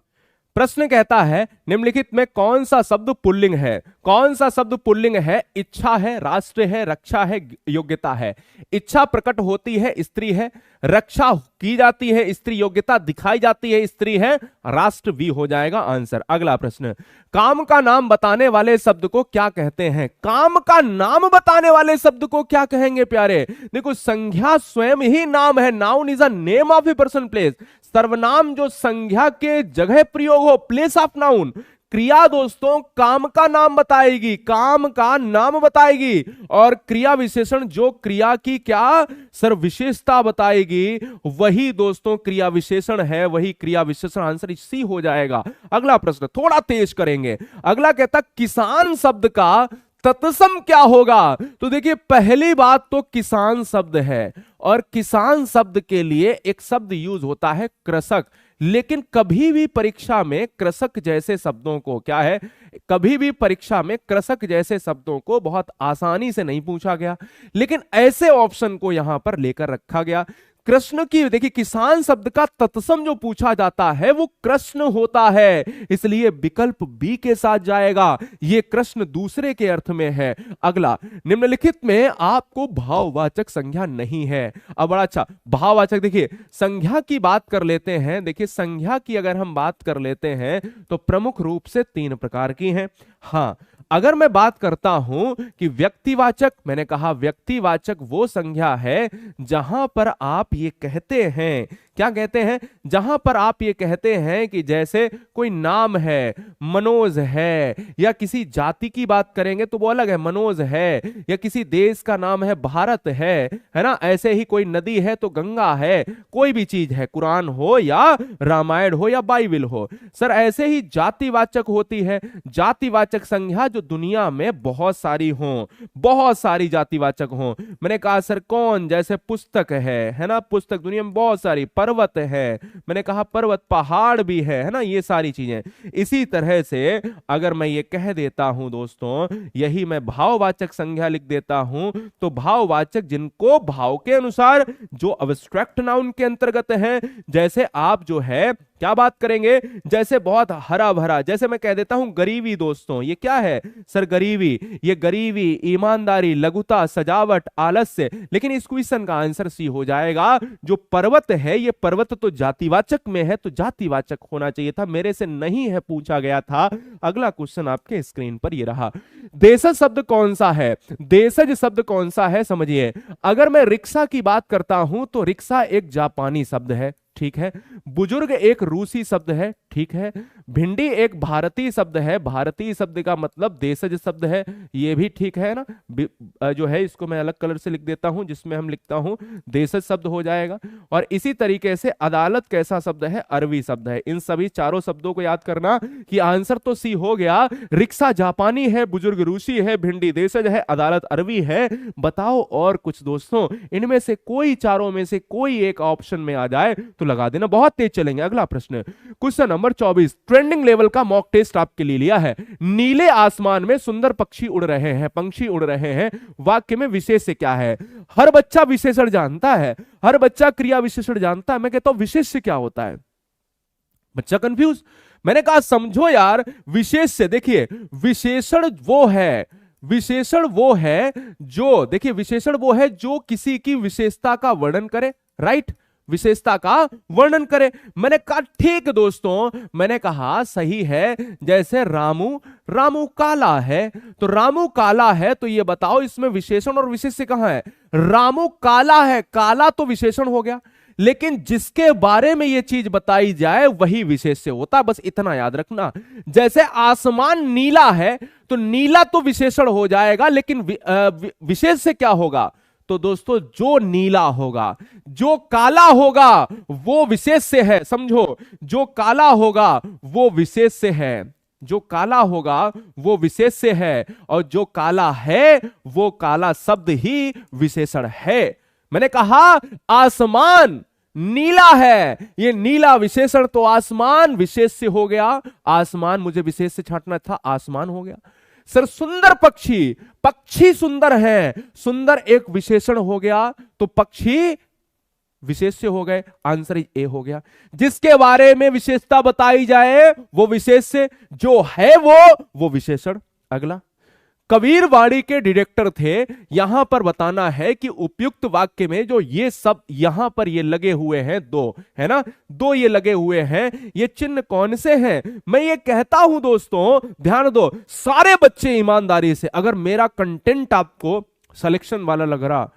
प्रश्न कहता है निम्नलिखित में कौन सा शब्द पुल्लिंग है? कौन सा शब्द पुल्लिंग है? इच्छा है, राष्ट्र है, रक्षा है, योग्यता है। इच्छा प्रकट होती है, स्त्री है। रक्षा की जाती है, स्त्री। योग्यता दिखाई जाती है, स्त्री है। राष्ट्र भी हो जाएगा आंसर। अगला प्रश्न, काम का नाम बताने वाले शब्द को क्या कहते हैं? काम का नाम बताने वाले शब्द को क्या कहेंगे प्यारे? देखो संज्ञा स्वयं ही नाम है। Noun is a name of a person place. सर्वनाम जो संज्ञा के जगह प्रयोग हो, प्लेस ऑफ नाउन। क्रिया दोस्तों काम का नाम बताएगी, काम का नाम बताएगी। और क्रिया विशेषण जो क्रिया की क्या सर विशेषता बताएगी, वही दोस्तों क्रिया विशेषण है, वही क्रिया विशेषण। आंसर इसी हो जाएगा। अगला प्रश्न थोड़ा तेज करेंगे। अगला कहता किसान शब्द का तत्सम क्या होगा? तो देखिए पहली बात तो किसान शब्द है, और किसान शब्द के लिए एक शब्द यूज होता है कृषक। लेकिन कभी भी परीक्षा में कृषक जैसे शब्दों को क्या है, कभी भी परीक्षा में कृषक जैसे शब्दों को बहुत आसानी से नहीं पूछा गया, लेकिन ऐसे ऑप्शन को यहां पर लेकर रखा गया। कृष्ण की देखिए किसान शब्द का तत्सम जो पूछा जाता है वो कृष्ण होता है, इसलिए विकल्प बी के साथ जाएगा। ये कृष्ण दूसरे के अर्थ में है। अगला, निम्नलिखित में आपको भाववाचक संज्ञा नहीं है। अब बड़ा अच्छा भाववाचक, देखिए संज्ञा की बात कर लेते हैं। देखिए संज्ञा की अगर हम बात कर लेते हैं तो प्रमुख रूप से 3 प्रकार की हैं। हाँ, अगर मैं बात करता हूं कि व्यक्तिवाचक, मैंने कहा व्यक्तिवाचक वो संज्ञा है जहां पर आप ये कहते हैं, क्या कहते हैं, जहां पर आप ये कहते हैं कि जैसे कोई नाम है, मनोज है, या किसी जाति की बात करेंगे तो वो अलग है, मनोज है, या किसी देश का नाम है भारत है ना। ऐसे ही कोई नदी है तो गंगा है, कोई भी चीज है, कुरान हो या रामायण हो या बाइबल हो। सर ऐसे ही जातिवाचक होती है। जातिवाचक संज्ञा जो दुनिया में बहुत सारी हों, बहुत सारी जातिवाचक हों। मैंने कहा सर कौन, जैसे पुस्तक है ना, पुस्तक दुनिया में बहुत सारी, पर्वत है, मैंने कहा पर्वत, पहाड़ भी है ना, ये सारी चीजें। इसी तरह से अगर मैं ये कह देता हूं दोस्तों, यही मैं भाववाचक संज्ञा लिख देता हूं, तो भाववाचक जिनको भाव के अनुसार जो अब्स्ट्रैक्ट नाउन के अंतर्गत है, जैसे आप जो है क्या बात करेंगे? जैसे बहुत हरा भरा, जैसे मैं कह देता हूं गरीबी दोस्तों, ये क्या है सर? गरीबी। ये गरीबी, ईमानदारी, लघुता, सजावट, आलस्य। लेकिन इस क्वेश्चन का आंसर सी हो जाएगा। जो पर्वत है, ये पर्वत तो जातिवाचक में है, तो जातिवाचक होना चाहिए था, मेरे से नहीं है पूछा गया था। अगला क्वेश्चन आपके स्क्रीन पर ये रहा। देशज शब्द कौन सा है? देशज शब्द कौन सा है समझिए। अगर मैं रिक्शा की बात करता हूं तो रिक्शा एक जापानी शब्द है, ठीक है। बुजुर्ग एक रूसी शब्द है, ठीक है। भिंडी एक भारतीय शब्द है, भारतीय शब्द का मतलब देशज शब्द है, ये भी ठीक है ना। जो है इसको मैं अलग कलर से लिख देता हूं, जिसमें हम लिखता हूं देशज शब्द हो जाएगा। और इसी तरीके से अदालत कैसा शब्द है? अरबी शब्द है। इन सभी चारों शब्दों को याद करना कि आंसर तो सी हो गया। रिक्शा जापानी है, बुजुर्ग रूसी है, भिंडी देशज है, अदालत अरबी है। बताओ और कुछ दोस्तों, इनमें से कोई, चारों में से कोई एक ऑप्शन में आ जाए तो लगा देना, बहुत तेज चलेंगे। अगला प्रश्न, क्वेश्चन नंबर 24, ट्रेंडिंग लेवल का मॉक टेस्ट आपके लिए लिया है। नीले आसमान में सुंदर पक्षी उड़ रहे हैं, पंछी उड़ रहे हैं, वाक्य में विशेष्य क्या है? हर बच्चा विशेषण जानता है, हर बच्चा क्रिया विशेषण जानता है। मैं कहता हूं विशेष्य क्या होता है? बच्चा कंफ्यूज। मैंने कहा समझो यार, विशेष्य देखिए, विशेषण वो है, विशेषण वो है जो, देखिए विशेषण वो है जो किसी की विशेषता का वर्णन करे, राइट, विशेषता का वर्णन करे। मैंने कहा ठीक दोस्तों, मैंने कहा सही है। जैसे रामू, रामू काला है, तो रामू काला है, तो ये बताओ इसमें विशेषण और विशेष्य कहां है? रामू काला है, काला तो विशेषण हो गया, लेकिन जिसके बारे में ये चीज बताई जाए वही विशेष्य होता है, बस इतना याद रखना। जैसे आसमान नीला है, तो नीला तो विशेषण हो जाएगा, लेकिन विशेष्य क्या होगा? तो दोस्तों जो नीला होगा, जो काला होगा वो विशेष्य है, समझो। जो काला होगा वो विशेष्य है, जो काला होगा वो विशेष्य है, और जो काला है वो काला शब्द ही विशेषण है। मैंने कहा आसमान नीला है, ये नीला विशेषण, तो आसमान विशेष्य हो गया। आसमान, मुझे विशेष्य छांटना था, आसमान हो गया। सर सुंदर पक्षी, पक्षी सुंदर है, सुंदर एक विशेषण हो गया, तो पक्षी विशेष्य हो गए, आंसर ए हो गया। जिसके बारे में विशेषता बताई जाए वो विशेष्य, जो है वो विशेषण। अगला, कबीर वाणी के डायरेक्टर थे, यहां पर बताना है कि उपयुक्त वाक्य में जो ये सब यहां पर ये लगे हुए हैं, दो है ना, दो ये लगे हुए हैं, ये चिन्ह कौन से हैं? मैं ये कहता हूं दोस्तों, ध्यान दो, सारे बच्चे ईमानदारी से, अगर मेरा कंटेंट आपको सिलेक्शन वाला लग रहा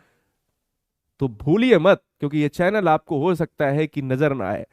तो भूलिए मत, क्योंकि ये चैनल आपको हो सकता है कि नजर ना आए।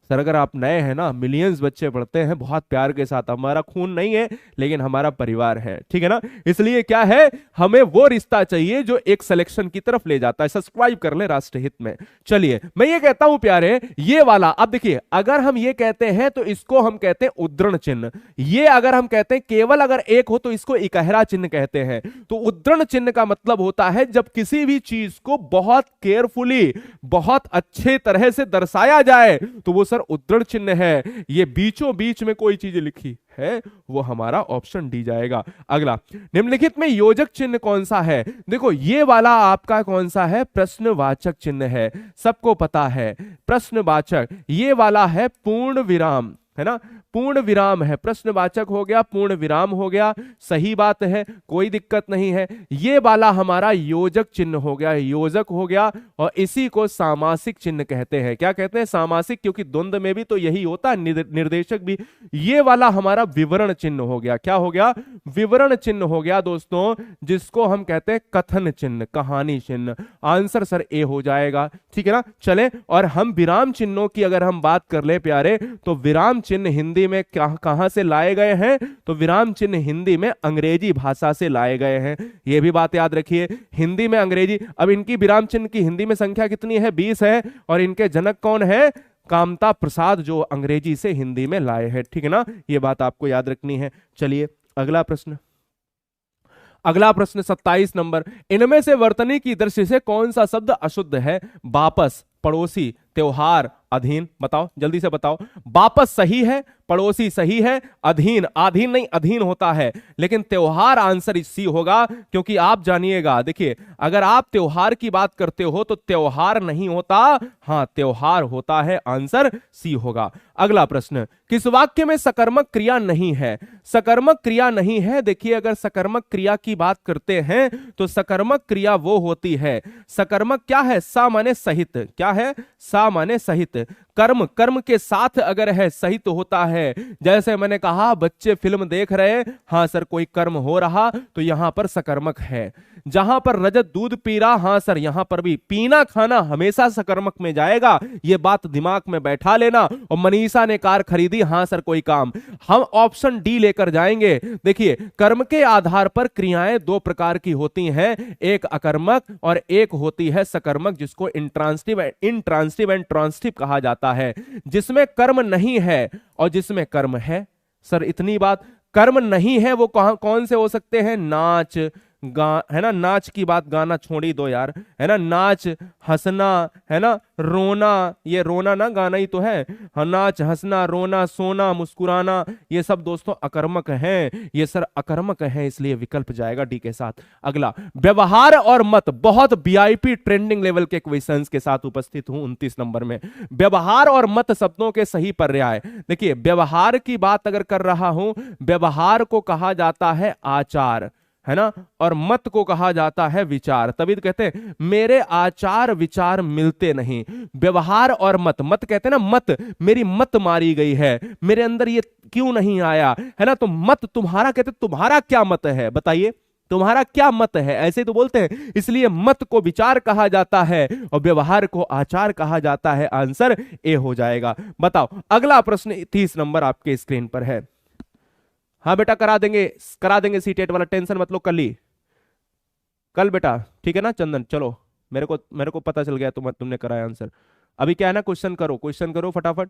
सर अगर आप नए हैं ना, मिलियंस बच्चे पढ़ते हैं बहुत प्यार के साथ, हमारा खून नहीं है लेकिन हमारा परिवार है, ठीक है ना। इसलिए क्या है, हमें वो रिश्ता चाहिए जो एक सिलेक्शन की तरफ ले जाता है। सब्सक्राइब कर ले राष्ट्रहित में। चलिए मैं ये कहता हूं प्यारे, ये वाला, अब देखिए अगर हम ये कहते हैं तो इसको हम कहते हैं उद्धरण चिन्ह। ये अगर हम कहते हैं केवल अगर एक हो तो इसको इकहरा चिन्ह कहते हैं। तो उद्धरण चिन्ह का मतलब होता है जब किसी भी चीज को बहुत केयरफुली, बहुत अच्छे तरह से दर्शाया जाए तो वो उद्धरण चिन्ह है। ये बीचों बीच में कोई चीज लिखी है वो हमारा ऑप्शन डी जाएगा। अगला, निम्नलिखित में योजक चिन्ह कौन सा है? देखो ये वाला आपका कौन सा है? प्रश्नवाचक चिन्ह है, सबको पता है प्रश्नवाचक। ये वाला है पूर्ण विराम, है ना, पूर्ण विराम है, प्रश्नवाचक हो गया, पूर्ण विराम हो गया, सही बात है, कोई दिक्कत नहीं है। ये वाला हमारा योजक चिन्ह हो गया, योजक हो गया, और इसी को सामासिक चिन्ह कहते हैं। क्या कहते हैं? सामासिक, क्योंकि द्वंद्व में भी तो यही होता है, निर्देशक भी। ये वाला हमारा विवरण चिन्ह हो गया। क्या हो गया? विवरण चिन्ह हो गया दोस्तों, जिसको हम कहते हैं कथन चिन्ह, कहानी चिन्ह। आंसर सर ए हो जाएगा, ठीक है ना। चले, और हम विराम चिन्हों की अगर हम बात कर ले प्यारे, तो विराम चिन्ह हिंदी में कहां से लाए गए हैं? तो विराम चिन्ह हिंदी में अंग्रेजी भाषा से लाए गए हैं। यह भी बात याद रखिए, हिंदी में अंग्रेजी। अब इनकी विराम चिन्ह की हिंदी में संख्या कितनी है? 20 है, और इनके जनक कौन है? कामता प्रसाद, जो अंग्रेजी से हिंदी में लाए हैं, ठीक है ना। यह बात आपको याद रखनी है। चलिए अगला प्रश्न, अगला प्रश्न 27 नंबर, इनमें से वर्तनी की दृष्टि से कौन सा शब्द अशुद्ध है? वापस, पड़ोसी, त्योहार, अधीन। बताओ जल्दी से बताओ। वापस सही है, पड़ोसी सही है, अधीन, अधीन नहीं अधीन होता है, लेकिन त्योहार आंसर सी होगा, क्योंकि आप जानिएगा, देखिए अगर आप त्योहार की बात करते हो तो त्योहार नहीं होता, हां त्योहार होता है, आंसर सी होगा। अगला प्रश्न, किस वाक्य में सकर्मक क्रिया नहीं है? सकर्मक क्रिया नहीं है, देखिए अगर सकर्मक क्रिया की बात करते हैं तो सकर्मक क्रिया वो होती है, सकर्मक क्या है? सा माने सहित, क्या है? सा माने सहित। कर्म, कर्म के साथ अगर है सहित होता है, जैसे मैंने कहा बच्चे फिल्म देख रहे, हां सर कोई कर्म हो रहा तो यहां पर सकर्मक है। जहां पर रजत दूध पी रहा, हां सर यहां पर भी पीना खाना हमेशा सकर्मक में जाएगा, यह बात दिमाग में बैठा लेना। और मनीषा ने कार खरीदी, हां सर कोई काम, हम ऑप्शन डी लेकर जाएंगे। देखिए कर्म के आधार पर क्रियाएं दो प्रकार की होती हैं, एक अकर्मक और एक होती है सकर्मक, जिसको इंट्रांसिटिव एंड ट्रांसिटिव कहा जाता है। जिसमें कर्म नहीं है और जिसमें कर्म है, सर इतनी बात, कर्म नहीं है वो कौन से हो सकते हैं? नाच है ना, नाच की बात, गाना छोड़ी दो यार, है ना, नाच, हंसना, है ना, रोना, ये रोना ना गाना ही तो है, हाँ नाच, हंसना, रोना, सोना, मुस्कुराना, ये सब दोस्तों अकर्मक हैं, ये सर अकर्मक हैं, इसलिए विकल्प जाएगा डी के साथ। अगला, व्यवहार और मत, बहुत वीआईपी ट्रेंडिंग लेवल के क्वेश्चंस के साथ उपस्थित हूं 29 नंबर में। व्यवहार और मत शब्दों के सही पर्याय, देखिए व्यवहार की बात अगर कर रहा हूं, व्यवहार को कहा जाता है आचार, है ना, और मत को कहा जाता है विचार। तभी तो कहते हैं मेरे आचार विचार मिलते नहीं। व्यवहार और मत, मत कहते हैं ना, मत, मेरी मत मारी गई है, मेरे अंदर ये क्यों नहीं आया, है ना, तो मत तुम्हारा, कहते तुम्हारा क्या मत है, बताइए तुम्हारा क्या मत है, ऐसे तो बोलते हैं। इसलिए मत को विचार कहा जाता है और व्यवहार को आचार कहा जाता है, आंसर ए हो जाएगा। बताओ अगला प्रश्न 30 नंबर आपके स्क्रीन पर है। हाँ बेटा करा देंगे सीटेट वाला, टेंशन मत लो, कल बेटा, ठीक है ना चंदन? चलो मेरे को पता चल गया तुमने कराया आंसर। अभी क्या है ना, क्वेश्चन करो फटाफट,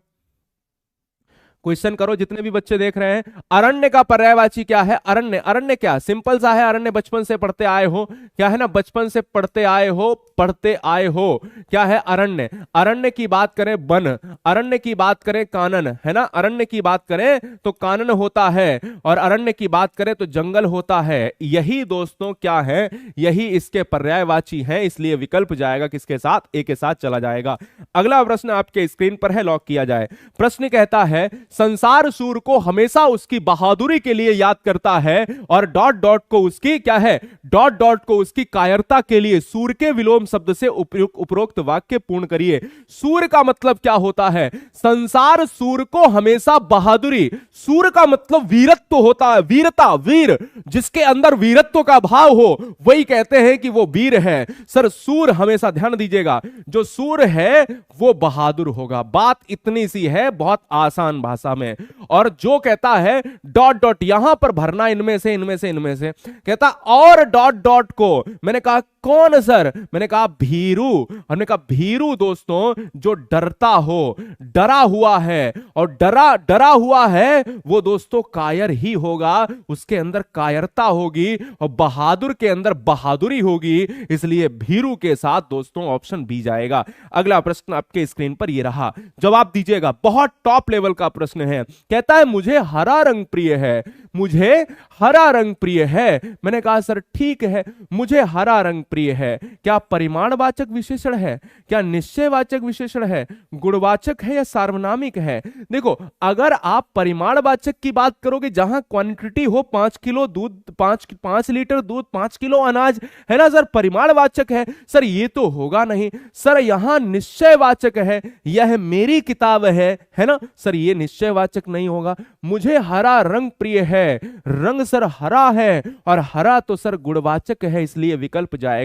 क्वेश्चन करो जितने भी बच्चे देख रहे हैं। अरण्य का पर्यायवाची क्या है? अरण्य, अरण्य क्या सिंपल सा है, अरण्य बचपन से पढ़ते आए हो, क्या है ना, बचपन से पढ़ते आए हो, क्या है अरण्य? अरण्य की बात करें वन, अरण्य की बात करें कानन, है ना, अरण्य की बात करें तो कानन होता है, और अरण्य की बात करें तो जंगल होता है। यही दोस्तों क्या है, यही इसके पर्यायवाची हैं, इसलिए विकल्प जाएगा किसके साथ? ए के साथ चला जाएगा। अगला प्रश्न आपके स्क्रीन पर है, लॉक किया जाए। प्रश्न कहता है संसार सूर को हमेशा उसकी बहादुरी के लिए याद करता है, और डॉट डॉट को उसकी क्या है, डॉट डॉट को उसकी कायरता के लिए सूर के विलोम शब्द से उपरोक्त वाक्य पूर्ण करिए। सूर का मतलब क्या होता है? संसार सूर को हमेशा बहादुरी, सूर का मतलब वीरत्व होता है, वीरता, वीर, जिसके अंदर वीरत्व का भाव हो वही कहते हैं कि वो वीर है। सर सूर हमेशा, ध्यान दीजिएगा, जो सूर है वो बहादुर होगा, बात इतनी सी है, बहुत आसान भाषा में। और जो कहता है डॉट डॉट यहां पर भरना इनमें से कहता और डॉट डॉट को, मैंने कहा कौन सर? मैंने कहा भीरू। हमने कहा भीरू दोस्तों जो डरता हो, डरा हुआ है, और डरा हुआ है वो दोस्तों कायर ही होगा, उसके अंदर कायरता होगी, और बहादुर के अंदर बहादुरी होगी, इसलिए भीरू के साथ दोस्तों ऑप्शन बी जाएगा। अगला प्रश्न आपके स्क्रीन पर ये रहा, जवाब दीजिएगा, बहुत टॉप लेवल का प्रश्न है। कहता है मुझे हरा रंग प्रिय है, मुझे हरा रंग प्रिय है। मैंने कहा सर ठीक है, मुझे हरा रंग प्रिय है, क्या परिमाणवाचक विशेषण है, क्या निश्चयवाचक विशेषण है, गुणवाचक है या सार्वनामिक है? देखो अगर आप परिमाणवाचक की बात करोगे, जहां क्वांटिटी हो 5 किलो दूध, 5 लीटर दूध, 5 किलो अनाज, है ना सर, परिमाणवाचक है। सर ये तो होगा नहीं, सर यहां निश्चयवाचक है, यह मेरी किताब है ना सर, ये निश्चयवाचक नहीं होगा। मुझे हरा रंग प्रिय है, रंग सर हरा है, और हरा तो सर गुणवाचक है, इसलिए विकल्प जाएगा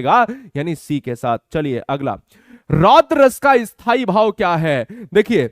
यानी सी के साथ। चलिए अगला, रौद्र रस का स्थायी भाव क्या है? देखिए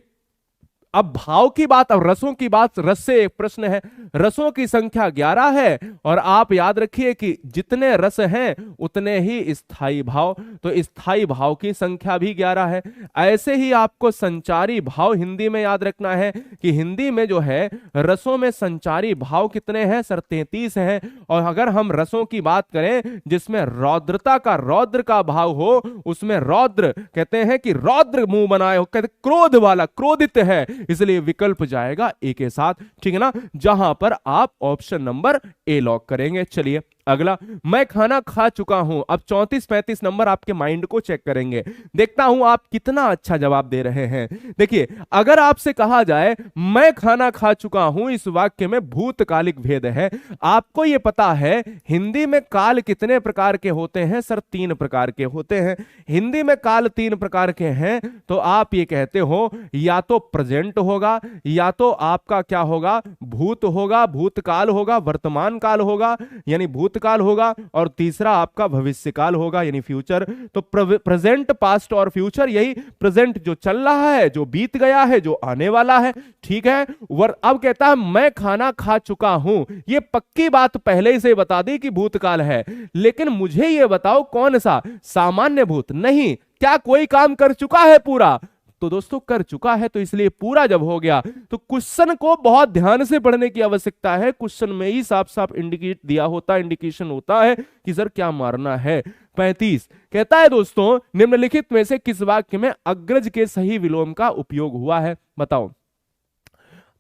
अब भाव की बात, अब रसों की बात, रस से एक प्रश्न है। रसों की संख्या 11 है और आप याद रखिए कि जितने रस हैं उतने ही स्थायी भाव, तो स्थायी भाव की संख्या भी 11 है। ऐसे ही आपको संचारी भाव हिंदी में याद रखना है कि हिंदी में जो है रसों में संचारी भाव कितने हैं सर, 33 हैं। और अगर हम रसों की बात करें जिसमें रौद्रता का, रौद्र का भाव हो, उसमें रौद्र कहते हैं कि रौद्र मुंह बनाए हो, कहते क्रोध वाला, क्रोधित है, इसलिए विकल्प जाएगा ए के साथ, ठीक है ना, जहां पर आप ऑप्शन नंबर ए लॉक करेंगे। चलिए अगला, मैं खाना खा चुका हूं। अब 34-35 नंबर आपके माइंड को चेक करेंगे, देखता हूं आप कितना अच्छा जवाब दे रहे हैं। देखिए अगर आपसे कहा जाए मैं खाना खा चुका हूं, इस वाक्य में भूतकालिक भेद है। आपको यह पता है हिंदी में काल कितने प्रकार के होते हैं सर, 3 प्रकार के होते हैं। हिंदी में काल 3 प्रकार के हैं, तो आप ये कहते हो या तो प्रेजेंट होगा, या तो आपका क्या होगा, भूत होगा, भूतकाल होगा, वर्तमान काल होगा यानी भूतकाल होगा, और तीसरा आपका भविष्यकाल होगा यानी फ्यूचर। तो प्रेजेंट, पास्ट और फ्यूचर, यही प्रेजेंट जो चल रहा है, जो बीत गया है, जो आने वाला है, ठीक है। अब कहता है मैं खाना खा चुका हूं, ये पक्की बात पहले से बता दी कि भूतकाल है, लेकिन मुझे ये बताओ कौन सा, सामान्य भूत नहीं, क्या कोई काम कर चुका है पूरा, तो दोस्तों कर चुका है, तो इसलिए पूरा जब हो गया तो क्वेश्चन को बहुत ध्यान से पढ़ने की आवश्यकता है। क्वेश्चन में ही साफ साफ इंडिकेट दिया होता है, इंडिकेशन होता है कि सर क्या मारना है। 35 कहता है दोस्तों निम्नलिखित में से किस वाक्य में अग्रज के सही विलोम का उपयोग हुआ है, बताओ।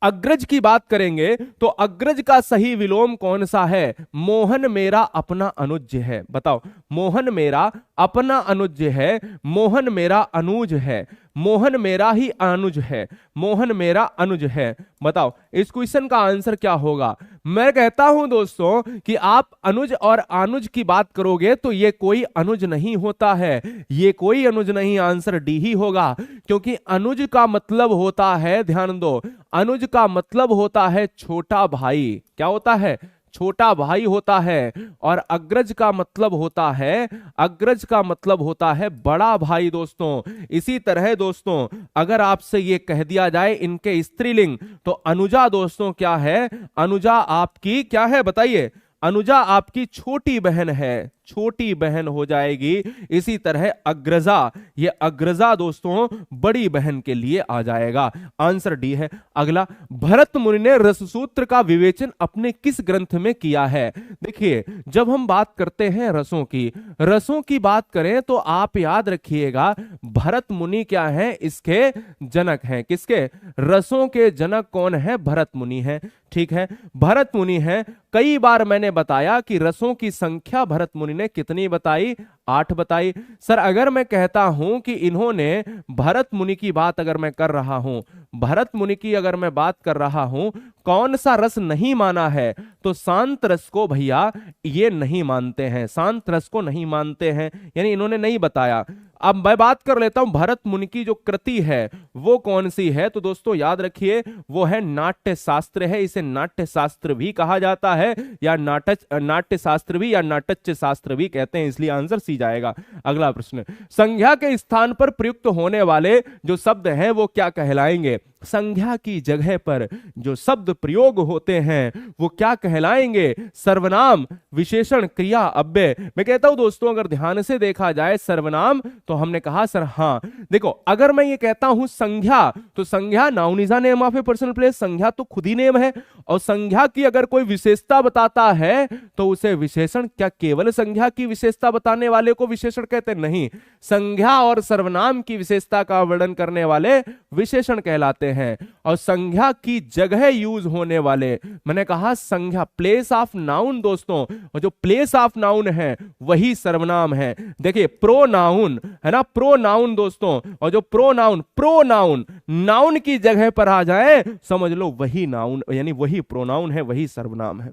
अग्रज की बात करेंगे तो अग्रज का सही विलोम कौन सा है, मोहन मेरा अपना अनुज है, बताओ। मोहन मेरा अपना अनुज है, मोहन मेरा अनुज है, मोहन मेरा ही अनुज है, मोहन मेरा अनुज है, बताओ इस क्वेश्चन का आंसर क्या होगा। मैं कहता हूं दोस्तों कि आप अनुज और अनुज की बात करोगे तो ये कोई अनुज नहीं होता है, ये कोई अनुज नहीं, आंसर डी ही होगा, क्योंकि अनुज का मतलब होता है, ध्यान दो, अनुज का मतलब होता है छोटा भाई, क्या होता है, छोटा भाई होता है, और अग्रज का मतलब होता है, अग्रज का मतलब होता है बड़ा भाई दोस्तों। इसी तरह दोस्तों अगर आपसे ये कह दिया जाए इनके स्त्रीलिंग, तो अनुजा दोस्तों क्या है, अनुजा आपकी क्या है बताइए, अनुजा आपकी छोटी बहन है, छोटी बहन हो जाएगी। इसी तरह अग्रजा, ये अग्रजा दोस्तों बड़ी बहन के लिए आ जाएगा, आंसर डी है। अगला, भरत मुनि ने रससूत्र का विवेचन अपने किस ग्रंथ में किया है। देखिए जब हम बात करते हैं रसों की बात करें तो आप याद रखिएगा भरत मुनि क्या है, इसके जनक हैं, किसके, रसों के जनक कौन है, भरत मुनि है, ठीक है, भरत मुनि है। कई बार मैंने बताया कि रसों की संख्या भरत मुनि ने कितनी बताई, 8 बताई। सर अगर मैं कहता हूं कि इन्होंने भरत मुनि की बात अगर मैं कर रहा हूं, भरत मुनि की अगर मैं बात कर रहा हूं, कौन सा रस नहीं माना है, तो शांत रस को भैया ये नहीं मानते हैं, शांत रस को नहीं मानते हैं, यानी इन्होंने नहीं बताया। अब मैं बात कर लेता हूं भरत मुनि की जो कृति है वो कौन सी है, तो दोस्तों याद रखिए वो है नाट्य शास्त्र है, इसे नाट्य शास्त्र भी कहा जाता है, या नाट्य शास्त्र भी, या नाटच्य शास्त्र भी कहते हैं, इसलिए आंसर सी जाएगा। अगला प्रश्न, संज्ञा के स्थान पर प्रयुक्त होने वाले जो शब्द हैं वो क्या कहलाएंगे, संज्ञा की जगह पर जो शब्द प्रयोग होते हैं वो क्या कहलाएंगे, सर्वनाम, विशेषण, क्रिया, अव्यय। मैं कहता हूं दोस्तों अगर ध्यान से देखा जाए सर्वनाम, तो हमने कहा सर हाँ, देखो अगर मैं ये कहता हूं संज्ञा, तो संज्ञा noun is a name of A personal place, संज्ञा तो खुद ही नेम है, और संज्ञा की अगर कोई विशेषता बताता है तो उसे विशेषण, क्या केवल संज्ञा की विशेषता बताने वाले को विशेषण कहते, नहीं, संज्ञा और सर्वनाम की विशेषता का वर्णन करने वाले विशेषण कहलाते हैं। और संज्ञा की जगह यूज होने वाले, मैंने कहा संज्ञा, प्लेस ऑफ नाउन दोस्तों, और जो प्लेस ऑफ नाउन है वही सर्वनाम है। देखिए प्रोनाउन है ना, प्रोनाउन दोस्तों, और जो प्रोनाउन नाउन की जगह पर आ जाए समझ लो वही नाउन, यानी वही प्रोनाउन है, वही सर्वनाम है।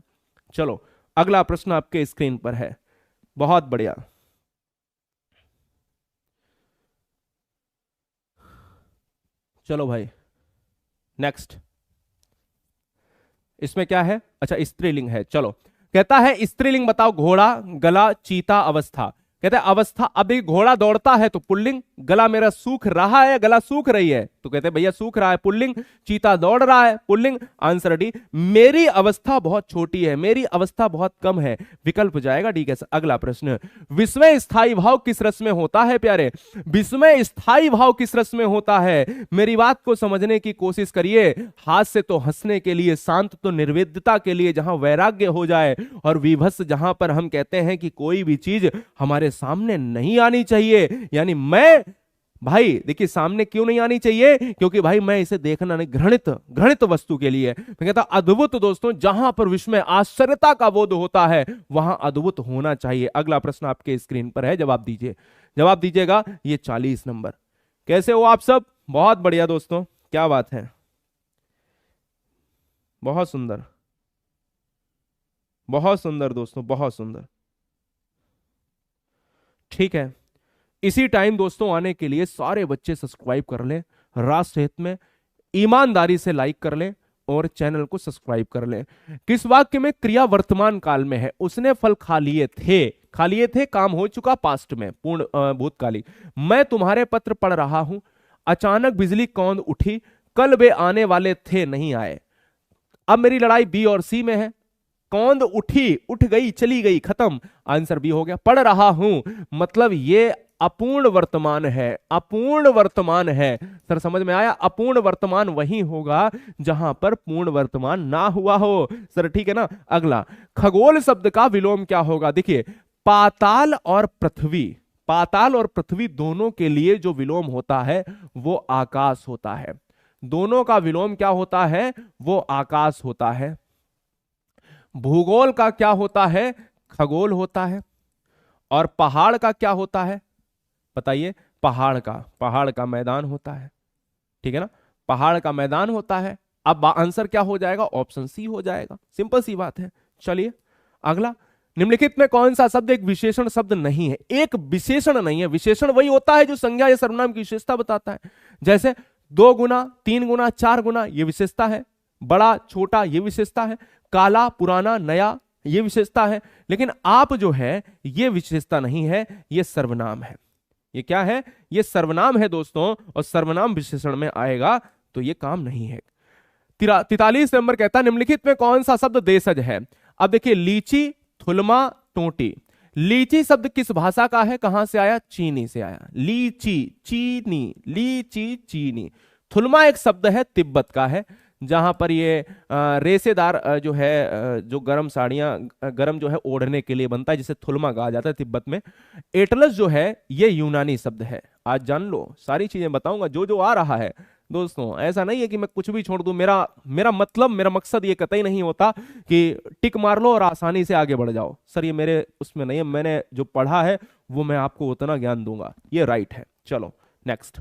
चलो अगला प्रश्न आपके स्क्रीन पर है, बहुत बढ़िया। चलो भाई नेक्स्ट, इसमें क्या है, अच्छा स्त्रीलिंग है। चलो कहता है स्त्रीलिंग बताओ, घोड़ा, गला, चीता, अवस्था। कहते हैं अवस्था, अभी घोड़ा दौड़ता है तो पुल्लिंग, गला मेरा सूख रहा है, गला सूख रही है तो कहते हैं भैया सूख रहा है, पुल्लिंग। चीता दौड़ रहा है, पुल्लिंग। आंसर डी, मेरी अवस्था बहुत छोटी है, मेरी अवस्था बहुत कम है, विकल्प जाएगा डी। कैसे? अगला प्रश्न, विस्मय स्थायी भाव किस रस में होता है प्यारे? विस्मय स्थायी भाव किस रस में होता है? मेरी बात को समझने की कोशिश करिए। हास्य तो हंसने के लिए, शांत तो निर्वेद्यता के लिए, जहां वैराग्य हो जाए, और विभत्स जहां पर हम कहते हैं कि कोई भी चीज हमारे सामने नहीं आनी चाहिए। यानी मैं, भाई देखिए सामने क्यों नहीं आनी चाहिए? क्योंकि भाई मैं इसे देखना नहीं, घृणित वस्तु के लिए। मैं कहता अद्भुत दोस्तों, जहां पर विस्मय आश्चर्यता का बोध होता है वहां अद्भुत होना चाहिए। अगला प्रश्न आपके स्क्रीन पर है, जवाब दीजिए, जवाब दीजिएगा। ये 40 नंबर। कैसे हो आप सब? बहुत बढ़िया दोस्तों, क्या बात है, बहुत सुंदर, बहुत सुंदर दोस्तों, बहुत सुंदर। ठीक है, इसी टाइम दोस्तों आने के लिए सारे बच्चे सब्सक्राइब कर लें, राष्ट्र हित में ईमानदारी से लाइक कर लें और चैनल को सब्सक्राइब कर लें। किस वाक्य में क्रिया वर्तमान काल में है? उसने फल खा लिए थे, खा लिए थे, काम हो चुका पास्ट में, पूर्ण भूतकाली। मैं तुम्हारे पत्र पढ़ रहा हूं, अचानक बिजली कौंध उठी, कल वे आने वाले थे नहीं आए। अब मेरी लड़ाई बी और सी में है। कौंध उठी, उठ गई, चली गई, खत्म। आंसर बी हो गया। पढ़ रहा हूं मतलब ये अपूर्ण वर्तमान है, अपूर्ण वर्तमान है। सर समझ में आया? अपूर्ण वर्तमान वही होगा जहां पर पूर्ण वर्तमान ना हुआ हो। सर ठीक है ना? अगला, खगोल शब्द का विलोम क्या होगा? देखिए, पाताल और पृथ्वी, पाताल और पृथ्वी दोनों के लिए जो विलोम होता है वो आकाश होता है। दोनों का विलोम क्या होता है? वो आकाश होता है। भूगोल का क्या होता है? खगोल होता है। और पहाड़ का क्या होता है? बताइए। पहाड़ का मैदान होता है। ठीक है ना? पहाड़ का मैदान होता है। अब आंसर क्या हो जाएगा? ऑप्शन सी हो जाएगा। सिंपल सी बात है। चलिए अगला, निम्नलिखित में कौन सा शब्द एक विशेषण शब्द नहीं है? एक विशेषण नहीं है। विशेषण वही होता है जो संज्ञा या सर्वनाम की विशेषता बताता है। जैसे 2 गुना, 3 गुना, 4 गुना, ये विशेषता है। बड़ा छोटा, ये विशेषता है। काला पुराना नया, ये विशेषता है। लेकिन आप जो है ये विशेषता नहीं है, ये सर्वनाम है। ये क्या है? ये सर्वनाम है दोस्तों, और सर्वनाम विशेषण में आएगा तो ये काम नहीं है। 43 नंबर कहता है निम्नलिखित में कौन सा शब्द देशज है? अब देखिए, लीची, थुलमा, टोटी। लीची शब्द किस भाषा का है? कहां से आया? चीनी से आया। लीची, चीनी, लीची, चीनी। थुलमा एक शब्द है, तिब्बत का है, जहां पर ये रेसेदार जो है, जो गर्म साड़ियां, गर्म जो है ओढ़ने के लिए बनता है, जिसे थुलमा कहा जाता है तिब्बत में। एटलस जो है ये यूनानी शब्द है। आज जान लो, सारी चीजें बताऊंगा जो जो आ रहा है दोस्तों। ऐसा नहीं है कि मैं कुछ भी छोड़ दूं। मेरा मतलब, मेरा मकसद ये कतई नहीं होता कि टिक मार लो और आसानी से आगे बढ़ जाओ। सर ये मेरे उसमें नहीं है। मैंने जो पढ़ा है वो मैं आपको उतना ज्ञान दूंगा, ये राइट है। चलो नेक्स्ट,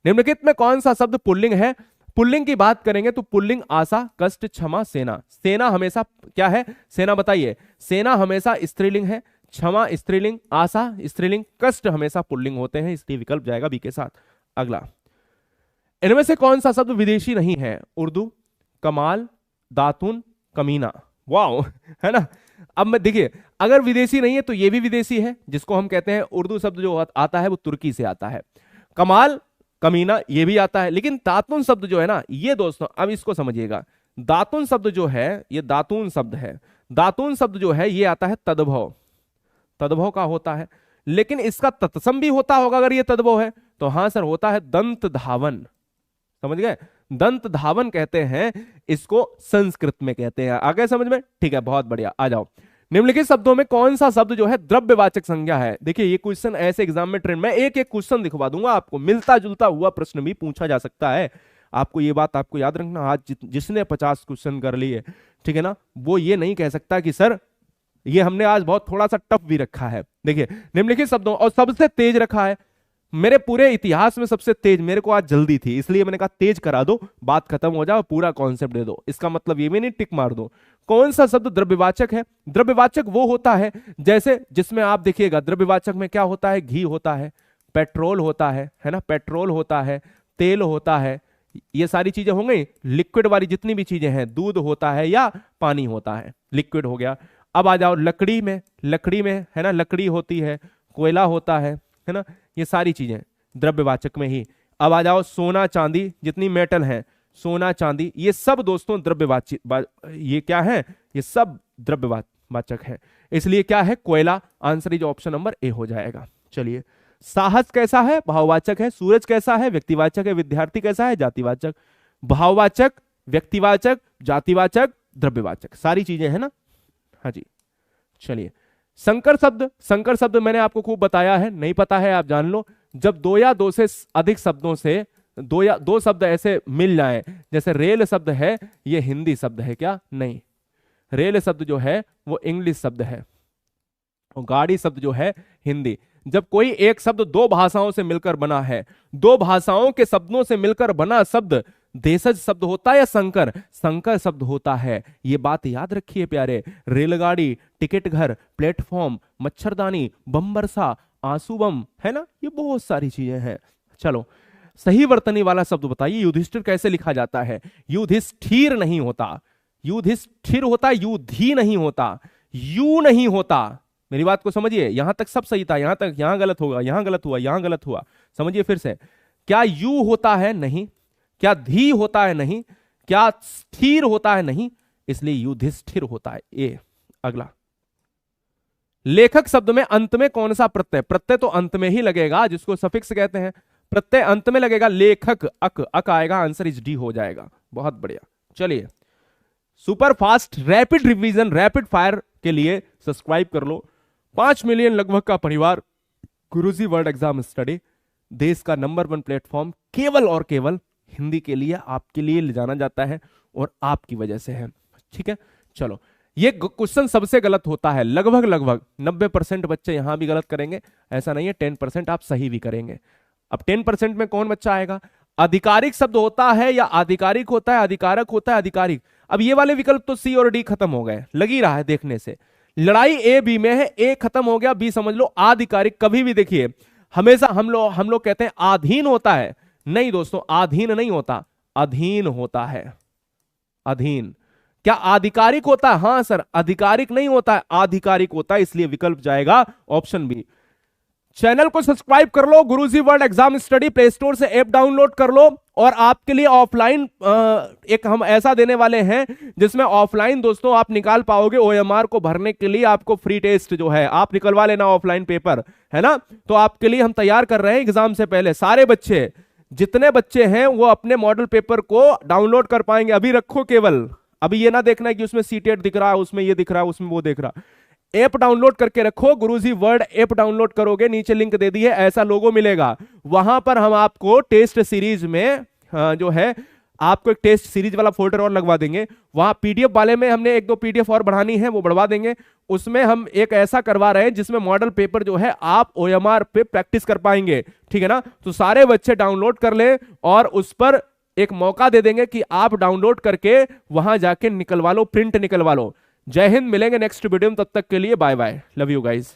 निम्नलिखित में कौन सा शब्द पुल्लिंग है? पुल्लिंग की बात करेंगे तो पुल्लिंग आशा, कष्ट, क्षमा, सेना। सेना हमेशा क्या है? सेना बताइए। सेना हमेशा स्त्रीलिंग है, क्षमा स्त्रीलिंग, आशा स्त्रीलिंग, कष्ट हमेशा पुल्लिंग होते हैं, इसलिए विकल्प जाएगा बी के साथ। अगला, इनमें से कौन सा शब्द विदेशी नहीं है? उर्दू, कमाल, दातुन, कमीना। वाओ, है ना? अब मैं देखिए, अगर विदेशी नहीं है तो ये भी विदेशी है, जिसको हम कहते हैं, उर्दू शब्द जो आता है वो तुर्की से आता है। कमाल, कमीना, ये भी आता है। लेकिन दातुन शब्द जो है ना, ये दोस्तों अब इसको समझिएगा। दातुन शब्द जो है ये दातुन शब्द है। दातुन शब्द जो है ये आता है तद्भव, तद्भव का होता है। लेकिन इसका तत्सम भी होता होगा अगर ये तद्भव है तो। हाँ सर, होता है दंत धावन। समझ गए? दंत धावन कहते हैं इसको, संस्कृत में कहते हैं। आ गए समझ में? ठीक है, बहुत बढ़िया। आ जाओ, निम्नलिखित शब्दों में कौन सा शब्द जो है द्रव्यवाचक संज्ञा है? देखिए ये क्वेश्चन ऐसे एग्जाम में ट्रेंड में, एक एक क्वेश्चन दिखवा दूंगा आपको, मिलता जुलता हुआ प्रश्न भी पूछा जा सकता है। आपको ये बात आपको याद रखना, आज जिसने 50 क्वेश्चन कर लिए, ठीक है ना, वो ये नहीं कह सकता कि सर ये हमने आज बहुत थोड़ा सा टफ भी रखा है। देखिए निम्नलिखित शब्दों, और सबसे तेज रखा है मेरे पूरे इतिहास में, सबसे तेज। मेरे को आज जल्दी थी इसलिए मैंने कहा तेज करा दो, बात खत्म हो जाए, पूरा कॉन्सेप्ट दे दो। इसका मतलब ये भी नहीं टिक मार दो। कौन सा शब्द द्रव्यवाचक है? द्रव्यवाचक वो होता है जैसे जिसमें आप देखिएगा, द्रव्यवाचक में क्या होता है? घी होता है, पेट्रोल होता है ना, पेट्रोल होता है, तेल होता है, ये सारी चीजें हो गई। लिक्विड वाली जितनी भी चीजें हैं, दूध होता है या पानी होता है, लिक्विड हो गया। अब आ जाओ लकड़ी में, लकड़ी में है ना, लकड़ी होती है, कोयला होता है ना, ये सारी चीजें द्रव्यवाचक में ही। अब आ जाओ सोना चांदी, जितनी मेटल है, सोना चांदी, ये सब दोस्तों द्रव्यवाचक, ये क्या है, ये सब द्रव्यवाचक है, इसलिए क्या है, कोयला। Answer is option number A हो जाएगा। चलिए, साहस कैसा है, भाववाचक है। सूरज कैसा है, व्यक्तिवाचक है। विद्यार्थी कैसा है, जातिवाचक। भाववाचक, व्यक्तिवाचक, जातिवाचक, द्रव्यवाचक, सारी चीजें है ना। हाँ जी, चलिए, संकर शब्द, संकर शब्द मैंने आपको खूब बताया है, नहीं पता है आप जान लो। जब दो या दो से अधिक शब्दों से दो शब्द ऐसे मिल जाए, जैसे रेल शब्द है, ये हिंदी शब्द है क्या, नहीं, रेल शब्द जो है वो इंग्लिश शब्द है, और गाड़ी शब्द जो है हिंदी। जब कोई एक शब्द दो भाषाओं से मिलकर बना है, दो भाषाओं के शब्दों से मिलकर बना शब्द देशज शब्द होता है या संकर, संकर शब्द होता है। ये बात याद रखिए प्यारे। रेलगाड़ी, टिकट घर, प्लेटफॉर्म, मच्छरदानी, बम बरसा, आंसू बम, है ना, ये बहुत सारी चीजें हैं। चलो, सही वर्तनी वाला शब्द बताइए। युधिष्ठिर कैसे लिखा जाता है, युधिष्ठिर नहीं होता, युधिष्ठिर होता, युधि नहीं होता, यू नहीं होता। मेरी बात को समझिए, यहां तक सब सही था, यहां तक, यहां गलत होगा, यहां गलत हुआ, यहां गलत हुआ। समझिए फिर से, क्या यू होता है, नहीं। क्या धी होता है, नहीं। क्या स्थिर होता है, नहीं, इसलिए युधिष्ठिर होता है। ए अगला, लेखक शब्द में अंत में कौन सा प्रत्यय, प्रत्यय तो अंत में ही लगेगा, जिसको सफिक्स कहते हैं, प्रत्यय अंत में लगेगा। लेखक, अक आएगा, आंसर इज डी हो जाएगा। बहुत बढ़िया। चलिए, super fast rapid revision, rapid fire के लिए सब्सक्राइब कर लो। 5 मिलियन लगभग का परिवार, गुरुजी वर्ल्ड एग्जाम स्टडी, देश का नंबर 1 प्लेटफॉर्म, केवल और केवल हिंदी के लिए, आपके लिए ले जाना जाता है, और आपकी वजह से है। ठीक है, चलो, ये क्वेश्चन सबसे गलत होता है, लगभग 90% बच्चे यहां भी गलत करेंगे, ऐसा नहीं है, 10% आप सही भी करेंगे। अब 10% में कौन बच्चा आएगा, आधिकारिक शब्द होता है या आधिकारिक होता है, अधिकारक होता है, अधिकारिक। अब ये वाले विकल्प तो सी और डी खत्म हो गए, लग ही रहा है देखने से। लड़ाई ए बी में है, ए खत्म हो गया, बी समझ लो। आधिकारिक कभी भी देखिए, हमेशा हम लोग कहते हैं आधीन होता है, नहीं दोस्तों, आधीन नहीं होता, अधीन होता है, अधीन। क्या आधिकारिक होता है, हां सर, आधिकारिक नहीं होता है, आधिकारिक होता है, इसलिए विकल्प जाएगा ऑप्शन बी। चैनल को सब्सक्राइब कर लो, Guruji world exam study, play store से ऐप डाउनलोड कर लो, और आपके लिए ऑफलाइन एक हम ऐसा देने वाले हैं जिसमें ऑफलाइन दोस्तों आप निकाल पाओगे। ओएमआर को भरने के लिए आपको फ्री टेस्ट जो है आप निकलवा लेना, ऑफलाइन पेपर है ना, तो आपके लिए हम तैयार कर रहे हैं एग्जाम से पहले। सारे बच्चे, जितने बच्चे हैं वो अपने मॉडल पेपर को डाउनलोड कर पाएंगे। अभी रखो केवल, अभी ये ना देखना है कि उसमें सीटेट दिख रहा है, उसमें ये दिख रहा है, उसमें वो दिख रहा है। ऐप डाउनलोड करके रखो, गुरुजी वर्ल्ड ऐप डाउनलोड करोगे, नीचे लिंक दे दी है, ऐसा लोगो मिलेगा। वहां पर हम आपको टेस्ट सीरीज में जो है आपको एक टेस्ट सीरीज वाला फोल्डर और लगवा देंगे। वहां पीडीएफ वाले में हमने 1-2 पीडीएफ और बढ़ानी है, वो बढ़वा देंगे। उसमें हम एक ऐसा करवा रहे हैं जिसमें मॉडल पेपर जो है आप ओएमआर पे प्रैक्टिस कर पाएंगे, ठीक है ना। तो सारे बच्चे डाउनलोड कर ले, और उस पर एक मौका दे देंगे कि आप डाउनलोड करके वहां जाके निकलवा लो, प्रिंट निकलवा लो। जय हिंद, मिलेंगे नेक्स्ट वीडियो में, तब तक के लिए bye bye, love you guys.